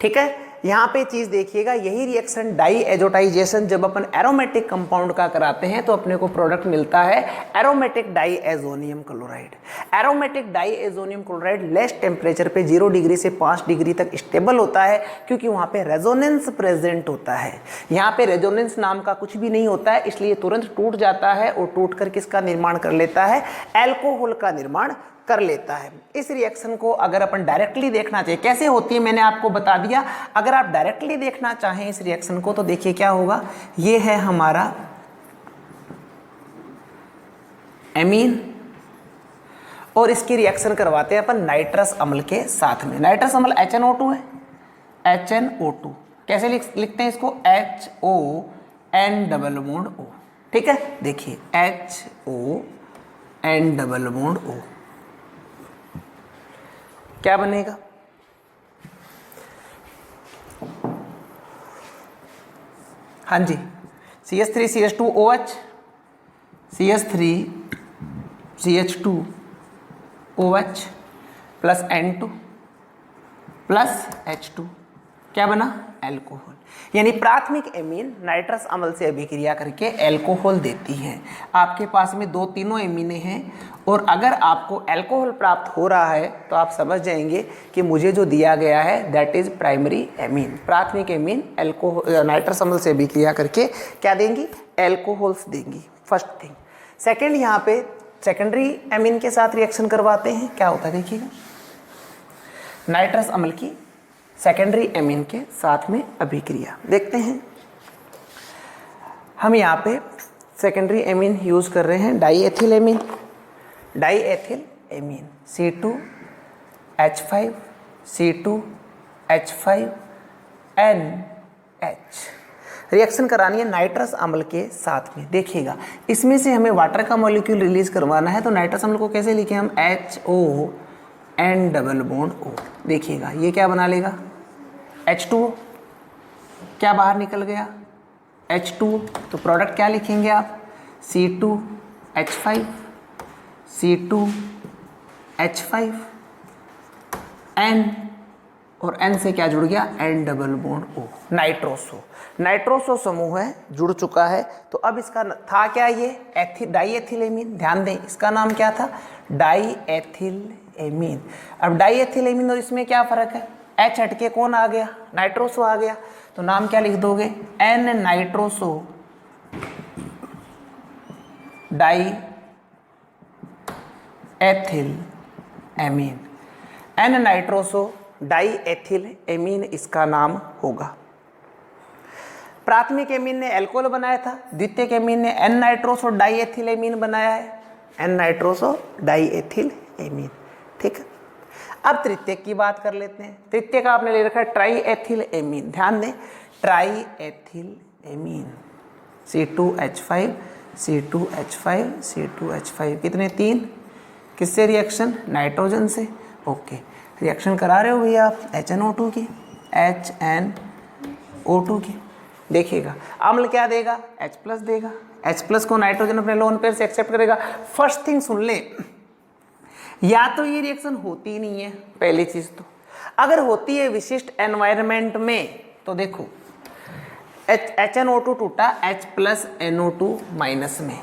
ठीक है, यहाँ पे चीज देखिएगा, यही रिएक्शन डाई एजोटाइजेशन जब अपन एरोमेटिक कंपाउंड का कराते हैं तो अपने को प्रोडक्ट मिलता है aromatic diazonium chloride. Aromatic diazonium chloride less temperature पे 0 डिग्री से 5 डिग्री तक स्टेबल होता है क्योंकि वहाँ पे रेजोनेंस प्रेजेंट होता है। यहाँ पे रेजोनेंस नाम का कुछ भी नहीं होता है, इसलिए तुरंत टूट जाता है और टूट कर किसका निर्माण कर लेता है, एल्कोहल का निर्माण कर लेता है। इस रिएक्शन को अगर अपन डायरेक्टली देखना चाहिए कैसे होती है मैंने आपको बता दिया। अगर आप डायरेक्टली देखना चाहें इस रिएक्शन को तो देखिए क्या होगा, ये है हमारा एमीन और इसकी रिएक्शन करवाते हैं अपन नाइट्रस अम्ल के साथ में। नाइट्रस अम्ल HNO2 है, HNO2 कैसे लिखते हैं इसको, HON_O। ठीक है, देखिए HON_O क्या बनेगा, हाँ जी CH3 CH2OH CH3 CH2OH plus N2 plus H2 क्या बना, एल्कोहल। यानी प्राथमिक एमीन नाइट्रस अम्ल से अभिक्रिया करके एल्कोहल देती हैं। आपके पास में दो तीनों एमीने हैं और अगर आपको एल्कोहल प्राप्त हो रहा है तो आप समझ जाएंगे कि मुझे जो दिया गया है दैट इज प्राइमरी एमीन। प्राथमिक एमीन एल्कोहल नाइट्रस अम्ल से अभिक्रिया करके क्या देंगी, एल्कोहल्स देंगी, फर्स्ट थिंग। सेकेंड, यहाँ पे सेकेंडरी एमीन के साथ रिएक्शन करवाते हैं, क्या होता है देखिएगा, नाइट्रस अम्ल की सेकेंडरी एमीन के साथ में अभिक्रिया देखते हैं। हम यहाँ पे सेकेंडरी एमीन यूज कर रहे हैं diethyl amine, diethyl amine C2H5 C2H5NH reaction करानी है नाइट्रस अम्ल के साथ में। देखिएगा इसमें से हमें वाटर का मॉलिक्यूल रिलीज करवाना है तो नाइट्रस अम्ल को कैसे लिखें हम, HON_O। देखिएगा ये क्या बना लेगा, H2O, क्या बाहर निकल गया H2O, तो प्रोडक्ट क्या लिखेंगे आप, C2H5 C2H5N और N से क्या जुड़ गया, N_O, नाइट्रोसो। नाइट्रोसो समूह है, जुड़ चुका है। तो अब इसका था क्या, ये डाईएथिल एमीन। ध्यान दें इसका नाम क्या था, डाईएथिल एमीन। अब डाईएथिल एमीन और इसमें क्या फर्क है, H हटके कौन आ गया, नाइट्रोसो आ गया। तो नाम क्या लिख दोगे, N nitroso diethyl amine. N nitroso diethyl amine इसका नाम होगा। प्राथमिक एमीन ने एल्कोहल बनाया था, द्वितीयक एमीन ने N नाइट्रोसो डाईएथिल एमीन बनाया है, N नाइट्रोसो डाईएथिल एमीन। ठीक है, अब तृतीयक की बात कर लेते हैं। तृतीयक आपने ले रखा है ट्राईएथिल एमीन। ध्यान दें ट्राईएथिल एमीन C2H5 C2H5 C2H5 कितने, 3। किससे रिएक्शन, नाइट्रोजन से। ओके, रिएक्शन करा रहे हो भैया आप HNO2 की, HNO2 की। देखिएगा अम्ल क्या देगा, H+ देगा। H+ को नाइट्रोजन अपने लोन पेयर से एक्सेप्ट करेगा। फर्स्ट थिंग सुन ले, या तो ये रिएक्शन होती ही नहीं है, पहली चीज तो। अगर होती है विशिष्ट एनवायरनमेंट में तो देखो HNO2 टूटा H+ NO2- में,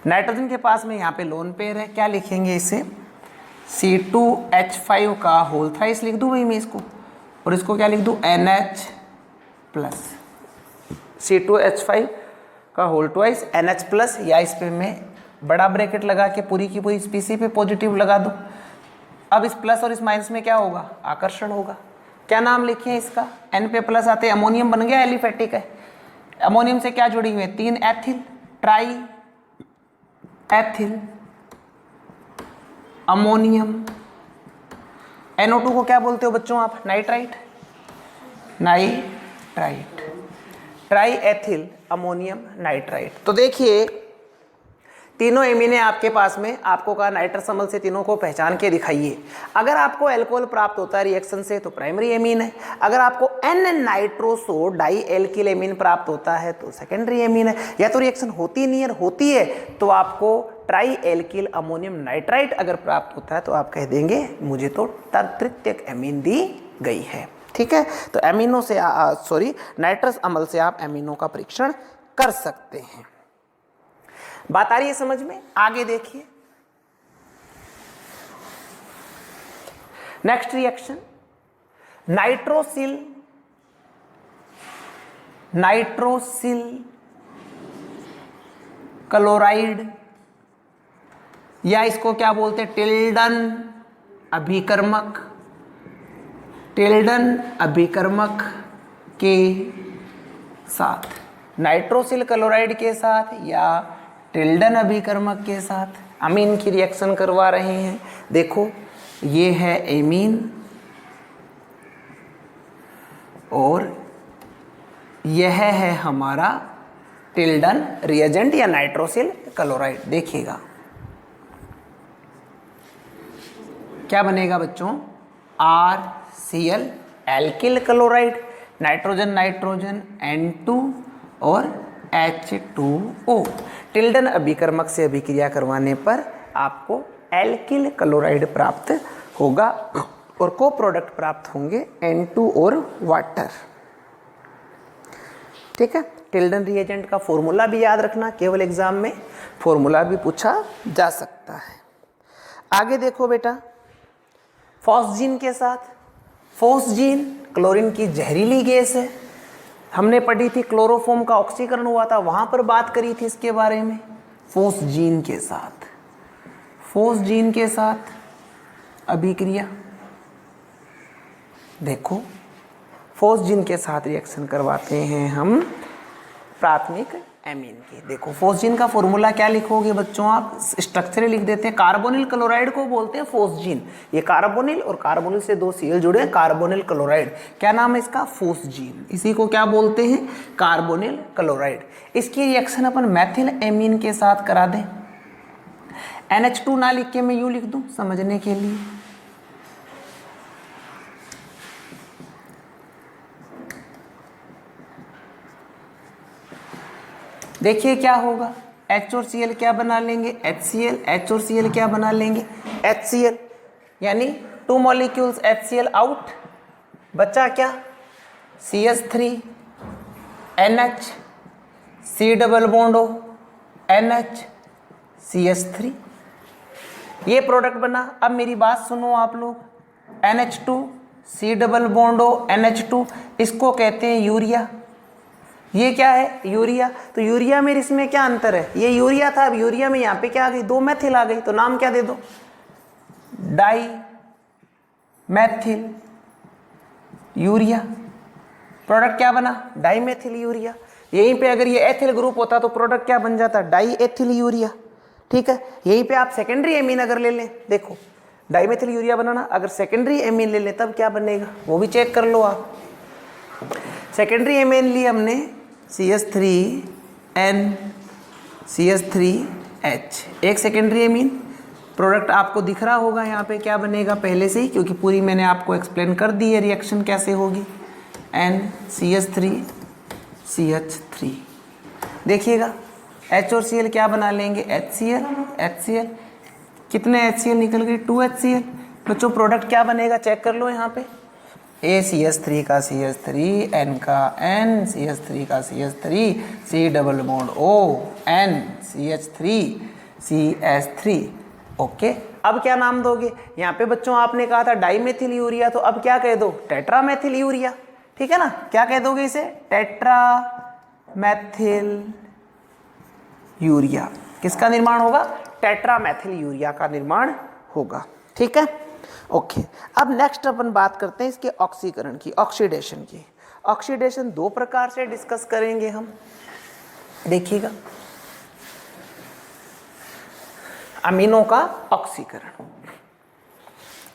नाइट्रोजन के पास में यहाँ पे लोन पेयर है, क्या लिखेंगे इसे, C2H5 का होल थ्राइस लिख दूं भाई मैं इसको, और इसको क्या लिख दूँ NH प्लस C2H5 का होल ट्वाइस NH प्लस, या इस पे मैं बड़ा ब्रैकेट लगा के पूरी की पूरी स्पीसी पे पॉजिटिव लगा दूँ। अब इस प्लस और इस माइनस में क्या होगा, आकर्षण होगा। क्या नाम लिखे इसका, N पे प्लस आते अमोनियम बन गया, एलिफेटिक है। अमोनियम से क्या जुड़ी हुई है, 3 ethyl, try ethyl ammonium. NO2 को क्या बोलते हो बच्चों आप, nitrite, nitrite, try ethyl ammonium nitrite. तो देखिए तीनों एमीन है आपके पास में, आपको कहा नाइट्रस अम्ल से तीनों को पहचान के दिखाइए। अगर आपको अल्कोहल प्राप्त होता है रिएक्शन से तो प्राइमरी एमीन है, अगर आपको N nitroso di alkyl amine प्राप्त होता है तो सेकेंडरी एमीन है। या तो रिएक्शन होती नहीं है, होती है तो आपको ट्राई एल्किल अमोनियम नाइट्राइट अगर प्राप्त होता है तो आप कह देंगे मुझे तो तृतीयक एमीन दी गई है। ठीक है, तो एमिनो से नाइट्रस अम्ल से आप एमिनो का परीक्षण कर सकते हैं। बात आ रही है समझ में, आगे देखिए नेक्स्ट रिएक्शन, नाइट्रोसिल क्लोराइड, या इसको क्या बोलते हैं टिल्डन अभिकर्मक के साथ, नाइट्रोसिल क्लोराइड के साथ या टिल्डन अभिकर्मक के साथ अमीन की रिएक्शन करवा रहे हैं। देखो ये है एमीन और यह है हमारा टिल्डन रिएजेंट या नाइट्रोसिल क्लोराइड। देखिएगा क्या बनेगा बच्चों, RCl alkyl chloride, nitrogen N2 और H2O। टिल्डन अभिकर्मक से अभिक्रिया करवाने पर आपको एल्किल क्लोराइड प्राप्त होगा और को प्रोडक्ट प्राप्त होंगे N2 और वाटर। ठीक है, टिल्डन रिएजेंट का फॉर्मूला भी याद रखना, केवल एग्जाम में फॉर्मूला भी पूछा जा सकता है। आगे देखो बेटा, फॉस्जीन के साथ, फॉस्जीन क्लोरीन की जहरीली गैस है, हमने पढ़ी थी क्लोरोफॉर्म का ऑक्सीकरण हुआ था, वहां पर बात करी थी इसके बारे में। फॉस्जीन के साथ अभिक्रिया, देखो फॉस्जीन के साथ रिएक्शन करवाते हैं हम प्राथमिक एमीन की। देखो फॉस्जीन का फॉर्मूला क्या लिखोगे बच्चों आप, स्ट्रक्चर लिख देते हैं। कार्बोनिल क्लोराइड को बोलते हैं फॉस्जीन, ये कार्बोनिल और कार्बोनिल से 2 Cl जुड़े हैं, कार्बोनिल क्लोराइड। क्या नाम है इसका, फॉस्जीन, इसी को क्या बोलते हैं, कार्बोनिल क्लोराइड। इसकी रिएक्शन अपन मैथिल एमीन के साथ करा दें। NH2 ना लिख के मैं यूं लिख दूं समझने के लिए, देखिए क्या होगा, H और Cl क्या बना लेंगे, HCl, H और Cl क्या बना लेंगे, HCl, यानी 2 मॉलिक्यूल्स HCl आउट, बचा क्या, CH3 NH, C double bond O NH CH3, ये प्रोडक्ट बना। अब मेरी बात सुनो आप लोग, NH2 C double bond O NH2, इसको कहते हैं यूरिया। ये क्या है, यूरिया। तो यूरिया में इसमें क्या अंतर है, ये यूरिया था, अब यूरिया में यहाँ पे क्या आ गई, 2 मैथिल आ गई, तो नाम क्या दे दो, डाई मैथिल यूरिया। प्रोडक्ट क्या बना, डाई मैथिल यूरिया। यहीं पे अगर ये एथिल ग्रुप होता तो प्रोडक्ट क्या बन जाता, डाई एथिल यूरिया। ठीक है, यहीं पे आप सेकेंडरी एमीन अगर ले लें, देखो डाई मैथिल यूरिया बनाना, अगर सेकेंडरी एमीन ले लें तब क्या बनेगा वो भी चेक कर लो आप। सेकेंडरी एमीन लिए हमने CH3N CH3H, एक सेकेंडरी एमीन। प्रोडक्ट आपको दिख रहा होगा यहाँ पे क्या बनेगा पहले से ही, क्योंकि पूरी मैंने आपको एक्सप्लेन कर दी है रिएक्शन कैसे होगी। NCH3CH3, देखिएगा H और Cl क्या बना लेंगे, HCl, कितने HCl निकल गए, 2 HCl। बच्चों प्रोडक्ट क्या बनेगा चेक कर लो यहाँ पे, A CH3 का CH3, N का N, CH3 का CH3, C double bond O N, CH3 CH3, okay, अब क्या नाम दोगे? यहाँ पे बच्चों आपने कहा था डाईमेथिल यूरिया, तो अब क्या कह दो? Tetramethyl urea. ठीक है ना, क्या कह दोगे इसे? Tetramethyl urea. किसका निर्माण होगा? टेट्रामेथिल यूरिया का निर्माण होगा। ठीक है, ओके। अब नेक्स्ट अपन बात करते हैं इसके ऑक्सीकरण की, ऑक्सीडेशन की। ऑक्सीडेशन दो प्रकार से डिस्कस करेंगे हम, देखिएगा। अमीनों का ऑक्सीकरण,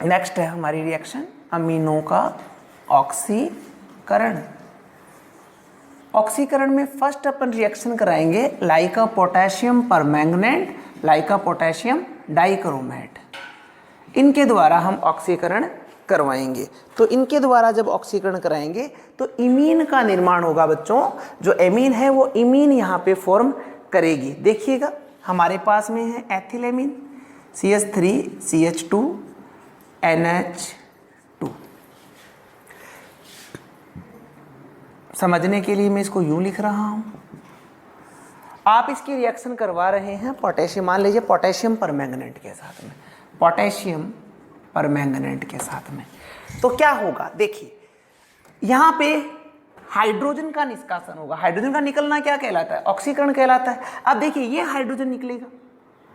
नेक्स्ट है हमारी रिएक्शन अमीनों का ऑक्सीकरण। ऑक्सीकरण में फर्स्ट अपन रिएक्शन कराएंगे लाइका पोटेशियम परमैंगनेट, लाइका पोटेशियम डाइक्रोमेट, इनके द्वारा हम ऑक्सीकरण करवाएंगे। तो इनके द्वारा जब ऑक्सीकरण कराएंगे तो इमीन का निर्माण होगा बच्चों। जो एमीन है वो इमीन यहाँ पे फॉर्म करेगी। देखिएगा, हमारे पास में है एथिलेमीन, CH3CH2NH2। समझने के लिए मैं इसको यूं लिख रहा हूं। आप इसकी रिएक्शन करवा रहे हैं पोटेशियम, मान लीजिए पोटेशियम परमैंगनेट के साथ में, पोटेशियम परमैंगनेट के साथ में, तो क्या होगा? देखिए, यहां पे हाइड्रोजन का निष्कासन होगा। हाइड्रोजन का निकलना क्या कहलाता है? ऑक्सीकरण कहलाता है। अब देखिए, ये हाइड्रोजन निकलेगा,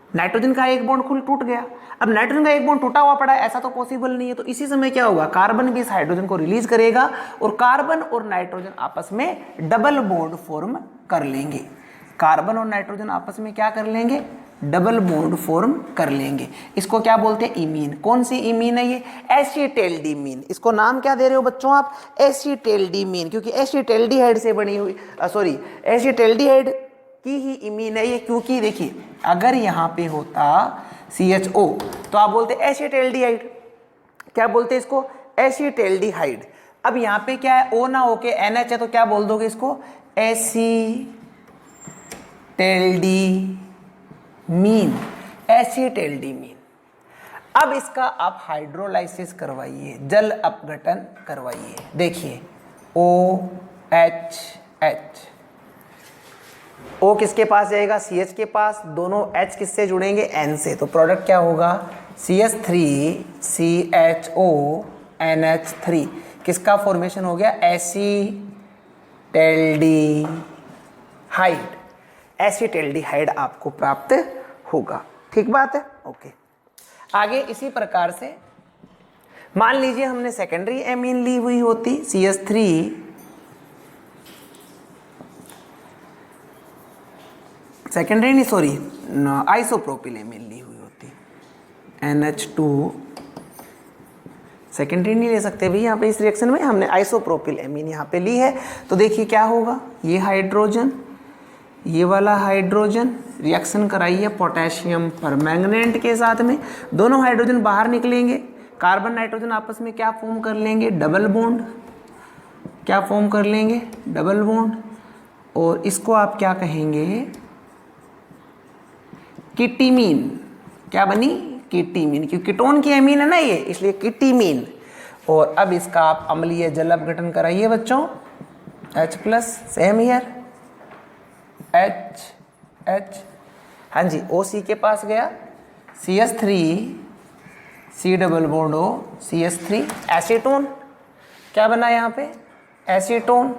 नाइट्रोजन का एक बॉन्ड खुल टूट गया। अब नाइट्रोजन का एक बॉन्ड टूटा हुआ पड़ा है, ऐसा तो पॉसिबल नहीं है। तो इसी समय क्या होगा? कार्बन भी इस हाइड्रोजन को रिलीज करेगा और कार्बन और नाइट्रोजन आपस में डबल बॉन्ड फॉर्म कर लेंगे। कार्बन और नाइट्रोजन आपस में क्या कर लेंगे? डबल बॉन्ड फॉर्म कर लेंगे। इसको क्या बोलते हैं? इमीन। कौन सी इमीन है ये? एसिटाइलडीमीन। इसको नाम क्या दे रहे हो बच्चों आप? एसिटाइलडीमीन, क्योंकि एसिटाइलडीहाइड से बनी हुई, एसिटाइलडीहाइड की ही इमीन है ये। क्योंकि देखिए, अगर यहाँ पे होता CHO तो आप बोलते एसिटाइलडीहाइड। क्या बोलते हैं इसको? एसिटाइलडीहाइड। अब यहाँ पे क्या है? O ना होके NH है, तो क्या बोल दोगे इसको? एसिटाइलडीमीन, एसिटाइलडीमीन। अब इसका आप हाइड्रोलाइसिस करवाइए, जल अपघटन करवाइए। देखिए, OHH, O किसके पास जाएगा? CH के पास। दोनों H किससे जुड़ेंगे? N से। तो प्रोडक्ट क्या होगा? CH3CHONH3। किसका फॉर्मेशन हो गया? एसिटाइलडीहाइड। एसिटाइलडीहाइड आपको प्राप्त होगा। ठीक बात है, ओके। आगे इसी प्रकार से मान लीजिए हमने सेकेंडरी एमीन ली हुई होती, CH3 सेकेंडरी नहीं, सॉरी, आइसोप्रोपिल एमीन ली हुई होती, NH2। सेकेंडरी नहीं ले सकते भाई यहाँ पे, इस रिएक्शन में हमने आइसोप्रोपिल एमीन यहाँ पे ली है। तो देखिए क्या होगा? ये हाइड्रोजन, ये वाला हाइड्रोजन रिएक्शन कराइए पोटेशियम परमैंगनेट के साथ में। दोनों हाइड्रोजन बाहर निकलेंगे, कार्बन नाइट्रोजन आपस में क्या फॉर्म कर लेंगे? Double bond. क्या फॉर्म कर लेंगे? Double bond. और इसको आप क्या कहेंगे? कीटीमीन। क्या बनी? कीटीमीन, क्योंकि कीटोन की एमीन है ना ये, इसलिए कीटीमीन। और अब इसका आप अम्लीय जल अपघटन कराइए बच्चों, H+, सेम हियर, H। हाँ जी, OC के पास गया, CH3 C double bond O, CH3 acetone. क्या बना यहाँ पे? एसीटोन।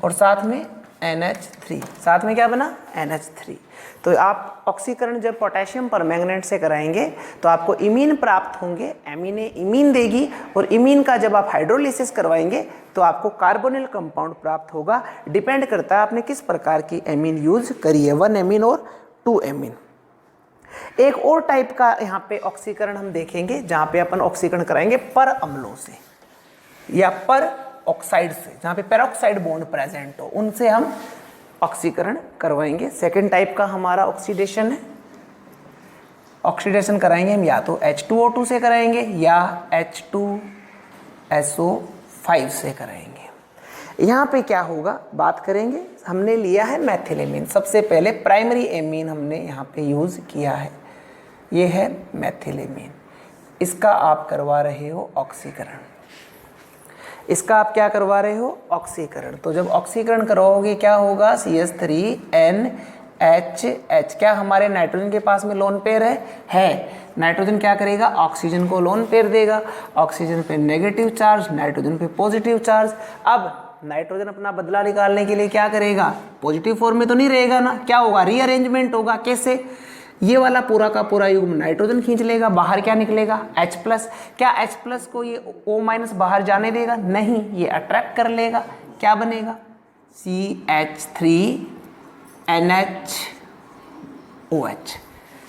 और साथ में NH3, साथ में क्या बना? NH3। तो आप ऑक्सीकरण जब पोटेशियम परमैंगनेट से कराएंगे तो आपको इमीन प्राप्त होंगे, एमीने इमीन देगी। और इमीन का जब आप हाइड्रोलिसिस करवाएंगे तो आपको कार्बोनिल कंपाउंड प्राप्त होगा। डिपेंड करता है आपने किस प्रकार की एमीन यूज करी है, 1 एमीन और 2 एमीन। एक और टाइप का यहाँ पे ऑक्सीकरण हम देखेंगे, जहाँ पे अपन ऑक्सीकरण कराएंगे पर अम्लों से या पर ऑक्साइड से, जहाँ पे पेरोक्साइड बॉन्ड प्रेजेंट हो, उनसे हम ऑक्सीकरण करवाएंगे। सेकेंड टाइप का हमारा ऑक्सीडेशन है। ऑक्सीडेशन कराएंगे हम या तो H2O2 से कराएंगे या H2SO5 से कराएंगे। यहाँ पे क्या होगा बात करेंगे। हमने लिया है मैथिलेमीन, सबसे पहले प्राइमरी एमीन हमने यहाँ पे यूज़ किया है, ये है मैथिलेमीन। इसका आप करवा रहे हो ऑक्सीकरण, इसका आप क्या करवा रहे हो? ऑक्सीकरण। तो जब ऑक्सीकरण करवाओगे क्या होगा? CH3N एच एच, क्या हमारे नाइट्रोजन के पास में लोन पेयर है। नाइट्रोजन क्या करेगा, ऑक्सीजन को लोन पेयर देगा, ऑक्सीजन पे नेगेटिव चार्ज, नाइट्रोजन पे पॉजिटिव चार्ज। अब नाइट्रोजन अपना बदला निकालने के लिए क्या करेगा, पॉजिटिव फॉर्म में तो नहीं रहेगा ना, क्या होगा, रीअरेंजमेंट होगा। कैसे, ये वाला पूरा का पूरा युग्म नाइट्रोजन खींच लेगा, बाहर क्या निकलेगा, H प्लस। क्या H प्लस को ये O माइनस बाहर जाने देगा, नहीं, ये अट्रैक्ट कर लेगा, क्या बनेगा, CH3NHOH,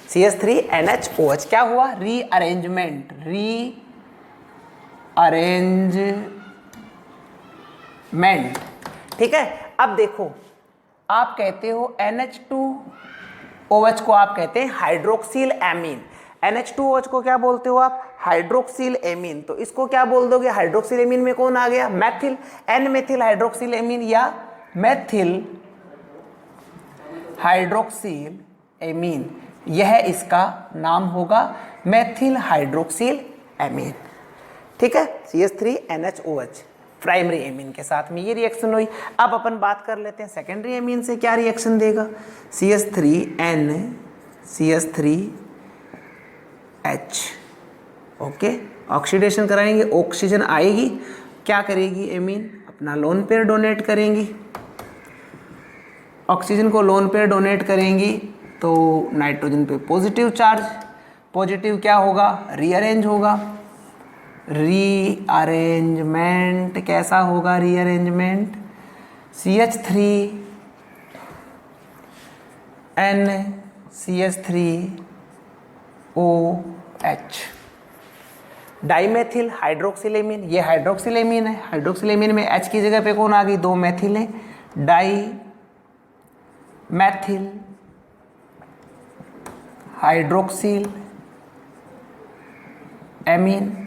CH3NHOH। क्या हुआ, रीअरेंजमेंट, रीअरेंजमेंट। ठीक है। अब देखो, आप कहते हो NH2OH को आप कहते हैं हाइड्रोक्सिल एमीन, NH2OH को क्या बोलते हो आप, हाइड्रोक्सिल एमीन। तो इसको क्या बोल दोगे, हाइड्रोक्सिल एमीन में कौन आ गया, methyl, N methyl hydroxyl amine या मैथिल हाइड्रोक्सिल एमीन, यह इसका नाम होगा, मैथिल हाइड्रोक्सिल एमीन। ठीक है, CH3NHOH प्राइमरी एमीन के साथ में ये रिएक्शन हुई। अब अपन बात कर लेते हैं सेकेंडरी एमीन से क्या रिएक्शन देगा, CH3H, ओके, ऑक्सीडेशन कराएंगे, ऑक्सीजन आएगी, क्या करेगी एमीन, अपना लोन पेयर डोनेट करेंगी, ऑक्सीजन को लोन पेयर डोनेट करेंगी तो नाइट्रोजन पे पॉजिटिव चार्ज, पॉजिटिव क्या होगा, रीअरेंज होगा, रीअरेंजमेंट कैसा होगा, रीअरेंजमेंट, CH3NCH3OH, डाइमेथिल हाइड्रोक्सिलेमीन, ये हाइड्रोक्सिलेमीन है, हाइड्रोक्सिलेमीन में H की जगह पे कौन आ गई, 2 मैथिल है, dimethyl hydroxyl amine,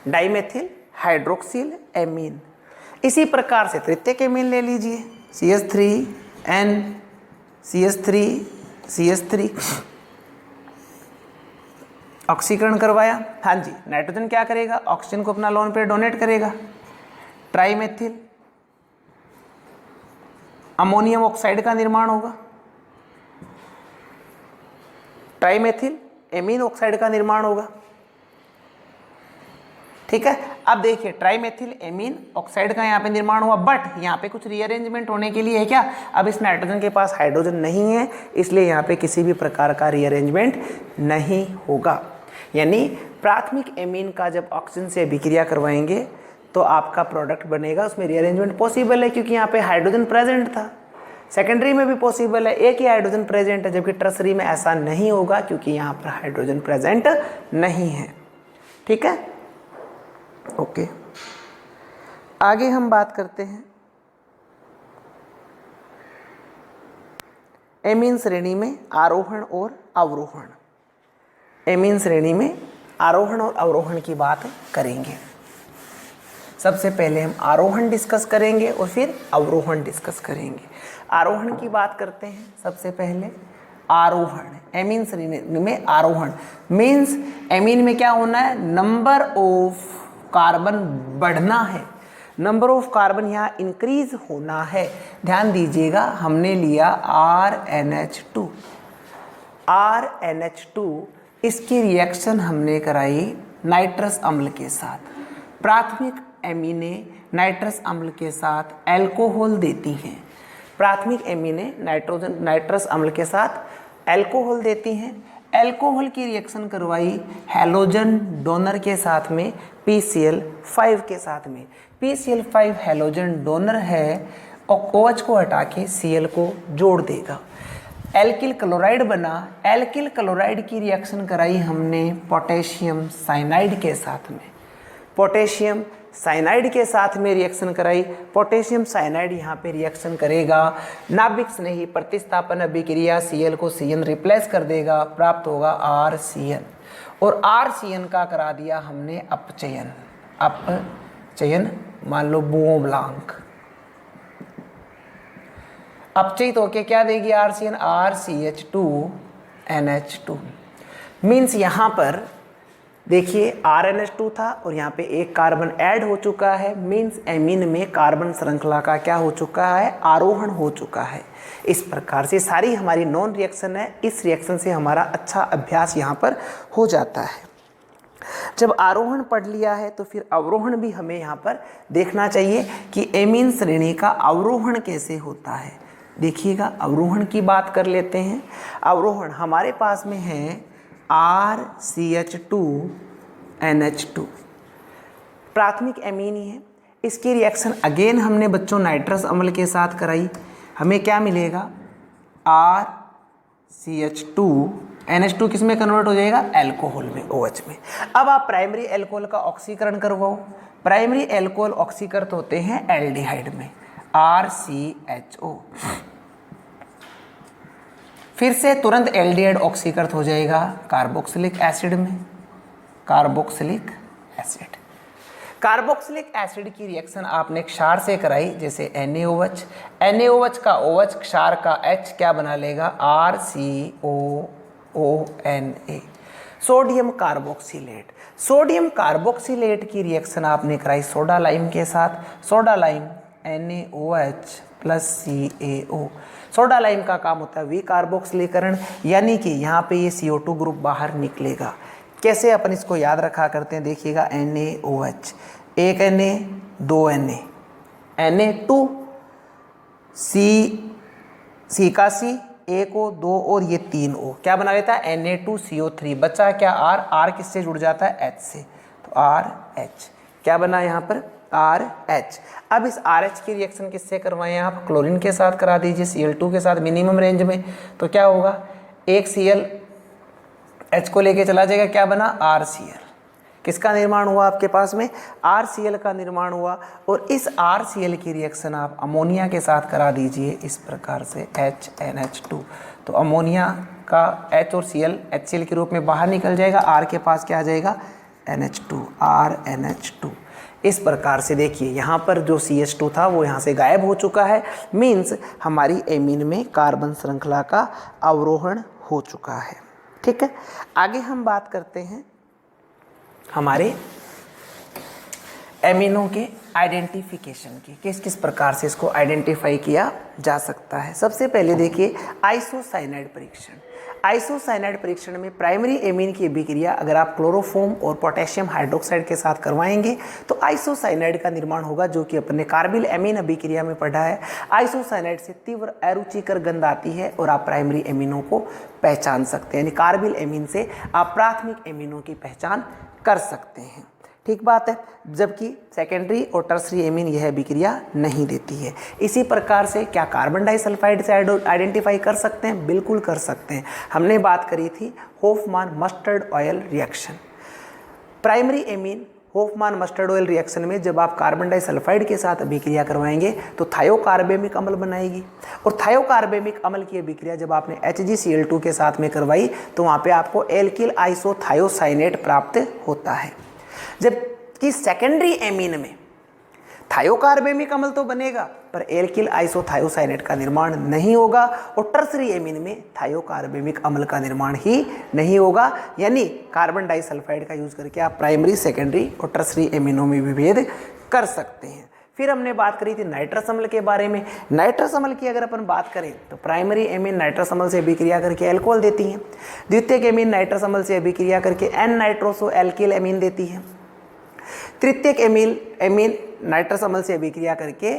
dimethyl hydroxyl amine. इसी प्रकार से तृतीयक एमीन ले लीजिए, CH3 ऑक्सीकरण करवाया, हाँ जी, नाइट्रोजन क्या करेगा, ऑक्सीजन को अपना लोन पे डोनेट करेगा, ट्राइमेथिल अमोनियम ऑक्साइड का निर्माण होगा, ट्राइमेथिल एमीन ऑक्साइड का निर्माण होगा। ठीक है। अब देखिए ट्राइमेथिल एमीन ऑक्साइड का यहाँ पे निर्माण हुआ, बट यहाँ पे कुछ रीअरेंजमेंट होने के लिए है क्या, अब इस नाइट्रोजन के पास हाइड्रोजन नहीं है, इसलिए यहाँ पे किसी भी प्रकार का रीअरेंजमेंट नहीं होगा। यानी प्राथमिक एमीन का जब ऑक्सीजन से अभिक्रिया करवाएंगे तो आपका प्रोडक्ट बनेगा, उसमें रीअरेंजमेंट पॉसिबल है क्योंकि यहाँ पे हाइड्रोजन प्रेजेंट था। सेकेंडरी में भी पॉसिबल है, एक ही हाइड्रोजन प्रेजेंट है, जबकि टर्सरी में ऐसा नहीं होगा क्योंकि यहाँ पर हाइड्रोजन प्रेजेंट नहीं है। ठीक है, ओके। आगे हम बात करते हैं एमीन श्रेणी में आरोहण और अवरोहण। एमीन श्रेणी में आरोहण और अवरोहण की बात करेंगे। सबसे पहले हम आरोहण डिस्कस करेंगे और फिर अवरोहण डिस्कस करेंगे। आरोहण की बात करते हैं। सबसे पहले आरोहण, एमीन श्रेणी में आरोहण मीन्स एमीन में क्या होना है, नंबर ऑफ कार्बन बढ़ना है, नंबर ऑफ कार्बन यहाँ इंक्रीज होना है। ध्यान दीजिएगा, हमने लिया RNH2, इसकी रिएक्शन हमने कराई नाइट्रस अम्ल के साथ। प्राथमिक एमीने नाइट्रस अम्ल के साथ एल्कोहल देती हैं, प्राथमिक एमीने नाइट्रस अम्ल के साथ एल्कोहल देती हैं। एल्कोहल की रिएक्शन करवाई हैलोजन डोनर के साथ में, PCl5 के साथ में। PCl5 हैलोजन डोनर है और OH को हटा के Cl को जोड़ देगा, एल्किल क्लोराइड बना। एल्किल क्लोराइड की रिएक्शन कराई हमने पोटेशियम साइनाइड के साथ में, पोटेशियम साइनाइड के साथ में रिएक्शन कराई। पोटेशियम साइनाइड यहाँ पे रिएक्शन करेगा नाभिक स्नेही प्रतिस्थापन अभिक्रिया, Cl को Cn रिप्लेस कर देगा, प्राप्त होगा RCN। और RCN का करा दिया हमने अपचयन, अपचयन मान लो बुओं ब्लांक, अपचयित होके क्या देगी RCN, RCH2NH2 मीन्स यहाँ पर देखिए RNH2 था और यहाँ पे एक कार्बन ऐड हो चुका है, मीन्स एमीन में कार्बन श्रृंखला का क्या हो चुका है, आरोहण हो चुका है। इस प्रकार से सारी हमारी नॉन रिएक्शन है, इस रिएक्शन से हमारा अच्छा अभ्यास यहाँ पर हो जाता है। जब आरोहण पढ़ लिया है तो फिर अवरोहण भी हमें यहाँ पर देखना चाहिए कि एमीन श्रेणी का अवरोहण कैसे होता है। देखिएगा, अवरोहण की बात कर लेते हैं। अवरोहण हमारे पास में है RCH2NH2, प्राथमिक एमीन ही है। इसकी रिएक्शन अगेन हमने बच्चों नाइट्रस अम्ल के साथ कराई, हमें क्या मिलेगा, RCH2NH2 किस में कन्वर्ट हो जाएगा, एल्कोहल में, OH में। अब आप प्राइमरी एल्कोहल का ऑक्सीकरण करवाओ। प्राइमरी एल्कोहल ऑक्सीकृत होते हैं एल्डिहाइड में, RCHO। फिर से तुरंत एल्डिहाइड ऑक्सीकृत हो जाएगा कार्बोक्सिलिक एसिड में, कार्बोक्सिलिक एसिड। कार्बोक्सिलिक एसिड की रिएक्शन आपने क्षार से कराई, जैसे NaOH, NaOH का OH क्षार का H क्या बना लेगा, RCOONA। Sodium carboxylate, sodium carboxylate की रिएक्शन आपने कराई सोडा लाइम के साथ, soda lime NaOH plus CaO। Soda lime का काम होता है विकार्बोक्सिलीकरण, यानी कि यहाँ पे ये CO2 ग्रुप बाहर निकलेगा। कैसे अपन इसको याद रखा करते हैं, देखिएगा, NaOH, एक Na, दो Na, Na2, C का C, एक O, दो और ये तीन O, क्या बना लेता है, Na2CO3। बचा क्या, R किससे जुड़ जाता है, H से, तो RH क्या बना यहाँ पर, RH। अब इस RH की रिएक्शन किससे करवाएं आप, क्लोरीन के साथ करा दीजिए, Cl2 के साथ मिनिमम रेंज में। तो क्या होगा, एक Cl H को लेके चला जाएगा, क्या बना, RCl। किसका निर्माण हुआ आपके पास में, RCl का निर्माण हुआ। और इस RCl की रिएक्शन आप अमोनिया के साथ करा दीजिए इस प्रकार से, HNH2। तो अमोनिया का H और Cl HCl के रूप में बाहर निकल जाएगा, R के पास क्या आ जाएगा, NH2, RNH2। इस प्रकार से देखिए यहाँ पर जो CH2 था वो यहाँ से गायब हो चुका है, मीन्स हमारी एमीन में कार्बन श्रृंखला का अवरोहण हो चुका है। ठीक है, आगे हम बात करते हैं हमारे एमिनो के आइडेंटिफिकेशन की, किस किस प्रकार से इसको आइडेंटिफाई किया जा सकता है। सबसे पहले देखिए आइसोसाइनाइड परीक्षण। आइसोसाइनाइड परीक्षण में प्राइमरी एमीन की अभिक्रिया अगर आप क्लोरोफॉर्म और पोटेशियम हाइड्रोक्साइड के साथ करवाएंगे तो आइसोसाइनाइड का निर्माण होगा, जो कि अपने कार्बिल एमीन अभिक्रिया में पढ़ा है। आइसोसाइनाइड से तीव्र अरुचिकर गंध आती है और आप प्राइमरी एमीनों को पहचान सकते हैं, यानी कार्बिल एमीन से आप प्राथमिक एमीनों की पहचान कर सकते हैं। ठीक बात है, जबकि सेकेंडरी और टर्सरी एमीन यह अभिक्रिया नहीं देती है। इसी प्रकार से क्या कार्बन डाइसल्फाइड से आइडेंटिफाई कर सकते हैं, बिल्कुल कर सकते हैं। हमने बात करी थी होफमान mustard oil reaction. Primary amine होफमान mustard oil reaction में जब आप कार्बन डाइसल्फाइड के साथ अभिक्रिया करवाएंगे तो थायोकार्बेमिक अम्ल बनाएगी, और थायोकार्बेमिक अम्ल की अभिक्रिया जब आपने HgCl2 के साथ में करवाई तो वहाँ पे आपको एल्किल आइसोथायोसाइनेट प्राप्त होता है। जबकि सेकेंडरी एमीन में थायोकार्बेमिक अम्ल तो बनेगा पर एल्किल आइसोथायोसाइनेट का निर्माण नहीं होगा, और टर्सरी एमीन में थायोकार्बेमिक अम्ल का निर्माण ही नहीं होगा। यानी कार्बन डाइसल्फाइड का यूज करके आप प्राइमरी, सेकेंडरी और टर्सरी एमीनों में विभेद कर सकते हैं। फिर हमने बात करी थी नाइट्रस अम्ल के बारे में। नाइट्रस अम्ल की अगर अपन बात करें तो प्राइमरी एमीन नाइट्रस अम्ल से अभिक्रिया करके एल्कोहल देती है, द्वितीयक एमीन नाइट्रस अम्ल से अभिक्रिया करके एन नाइट्रोसो एल्किल एमीन देती है, तृतीयक एमीन नाइट्रस अम्ल से अभिक्रिया करके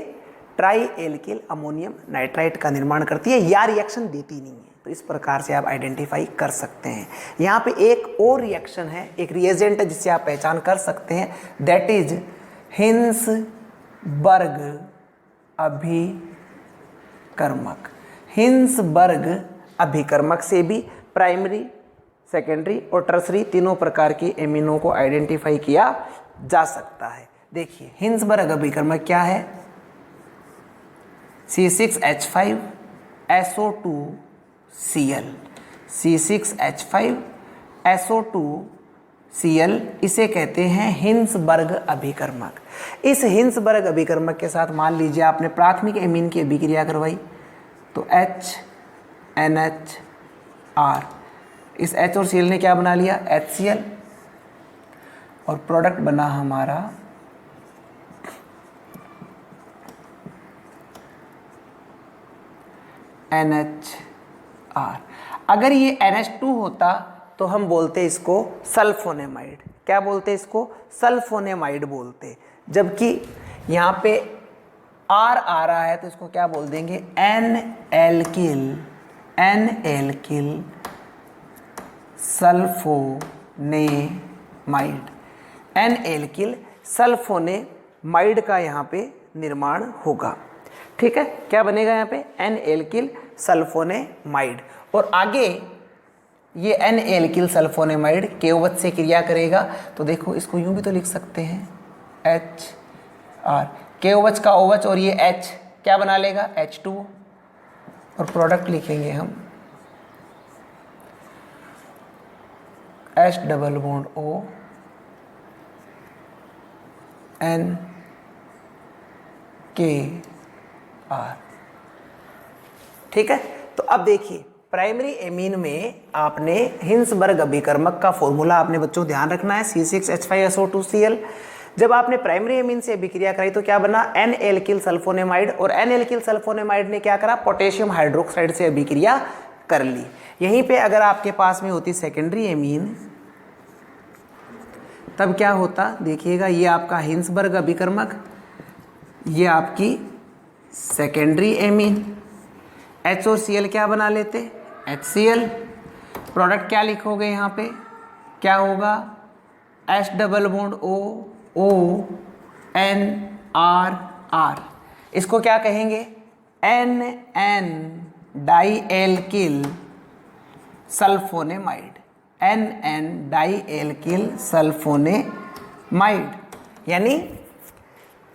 ट्राई एल्किल अमोनियम नाइट्राइट का निर्माण करती है, या रिएक्शन देती नहीं है। तो इस प्रकार से आप आइडेंटिफाई कर सकते हैं। यहाँ पे एक और रिएक्शन है, एक रिएजेंट है जिससे आप पहचान कर सकते हैं, दैट इज हिंसबर्ग अभिकर्मक। हिंसबर्ग अभिकर्मक से भी प्राइमरी, सेकेंडरी और टर्सरी तीनों प्रकार की एमिनो को आइडेंटिफाई किया जा सकता है। देखिए हिंसबर्ग अभिकर्मक क्या है, C6H5SO2Cl, C6H5SO2Cl इसे कहते हैं हिंसबर्ग अभिकर्मक। इस हिंसबर्ग अभिकर्मक के साथ मान लीजिए आपने प्राथमिक एमीन की अभिक्रिया करवाई तो HNHR, इस H और Cl ने क्या बना लिया, HCl, और प्रोडक्ट बना हमारा NHR। अगर ये NH2 होता तो हम बोलते इसको सल्फोनेमाइड। क्या बोलते इसको? सल्फोनेमाइड बोलते। जबकि यहाँ पे R आ रहा है तो इसको क्या बोल देंगे? N-एल्किल, N-एल्किल सल्फोनेमाइड। N-एल्किल सल्फोनेमाइड का यहाँ पे निर्माण होगा। ठीक है, क्या बनेगा यहाँ पे? N-एल्किल सल्फोनेमाइड। और आगे ये N-एल्किल सल्फोनेमाइड KOH से क्रिया करेगा तो देखो इसको यूं भी तो लिख सकते हैं HR। KOH का OH और ये H क्या बना लेगा? H2। और प्रोडक्ट लिखेंगे हम H double bond O N K R। ठीक है, तो अब देखिए प्राइमरी एमीन में आपने हिंसबर्ग अभिकर्मक का फॉर्मूला आपने बच्चों ध्यान रखना है, C6H5SO2Cl। जब आपने प्राइमरी एमीन से अभिक्रिया कराई तो क्या बना? N-एल्किल सल्फोनेमाइड। और N-एल्किल सल्फोनेमाइड ने क्या करा? पोटेशियम हाइड्रोक्साइड से अभिक्रिया कर ली। यहीं पे अगर आपके पास में होती सेकेंडरी एमीन तब क्या होता? देखिएगा, ये आपका हिंसबर्ग अभिकर्मक, ये आपकी सेकेंडरी एमीन। H और Cl क्या बना लेते? HCl। प्रोडक्ट क्या लिखोगे यहाँ पे? क्या होगा? H double bond O N R R। इसको क्या कहेंगे? NN di alkyl sulfonamide. NN di alkyl sulfonamide. यानी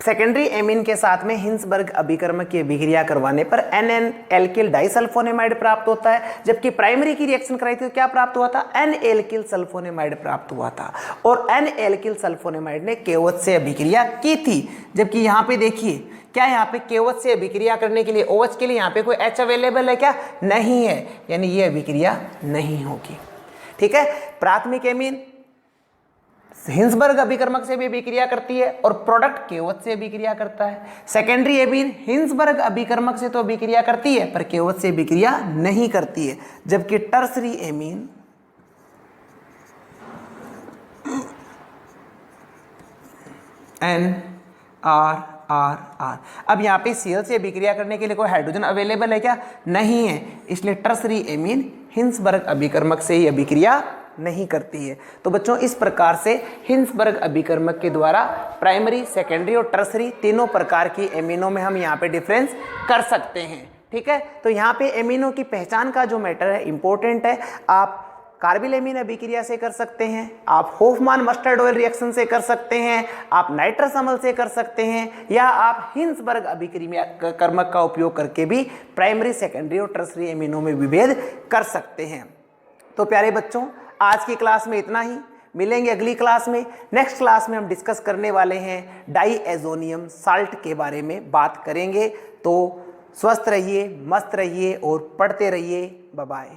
सेकेंडरी एमीन के साथ में हिंसबर्ग अभिकर्मक की अभिक्रिया करवाने पर NN एल्किल डाइसल्फोनेमाइड प्राप्त होता है। जबकि प्राइमरी की रिएक्शन कराई थी तो क्या प्राप्त हुआ था? N एल्किल सल्फोनेमाइड प्राप्त हुआ था। और N एल्किल सल्फोनेमाइड ने KOH से अभिक्रिया की थी। जबकि यहाँ पे देखिए, क्या यहाँ पे KOH से अभिक्रिया करने के लिए OH के लिए यहाँ पे कोई H अवेलेबल है क्या? नहीं है, यानी ये अभिक्रिया नहीं होगी। ठीक है, प्राथमिक एमीन हिंसबर्ग अभिकर्मक से भी अभिक्रिया करती है और प्रोडक्ट KOH से अभिक्रिया करता है। सेकेंडरी एमीन हिंसबर्ग अभिकर्मक से तो अभिक्रिया करती है पर KOH से अभिक्रिया नहीं करती है। जबकि टर्सरी एमीन NRR। अब यहाँ पे Cl से अभिक्रिया करने के लिए कोई हाइड्रोजन अवेलेबल है क्या? नहीं है, इसलिए टर्सरी एमीन हिंसबर्ग अभिकर्मक से ही अभिक्रिया नहीं करती है। तो बच्चों इस प्रकार से हिंसबर्ग अभिकर्मक के द्वारा प्राइमरी, सेकेंडरी और टर्सरी तीनों प्रकार की एमिनो में हम यहाँ पे डिफरेंस कर सकते हैं। ठीक है, तो यहाँ पे एमिनो की पहचान का जो मैटर है इंपॉर्टेंट है। आप कार्बिल एमीन अभिक्रिया से कर सकते हैं, आप होफमान मस्टर्ड ऑयल रिएक्शन से कर सकते हैं, आप नाइट्रस अम्ल से कर सकते हैं, या आप हिंसबर्ग अभिक्रिया कर्मक का उपयोग करके भी प्राइमरी, सेकेंडरी और टर्सरी एमिनो में विभेद कर सकते हैं। तो प्यारे बच्चों, आज की क्लास में इतना ही। मिलेंगे अगली क्लास में। नेक्स्ट क्लास में हम डिस्कस करने वाले हैं डाईएजोनियम साल्ट के बारे में बात करेंगे। तो स्वस्थ रहिए, मस्त रहिए और पढ़ते रहिए। Bye bye.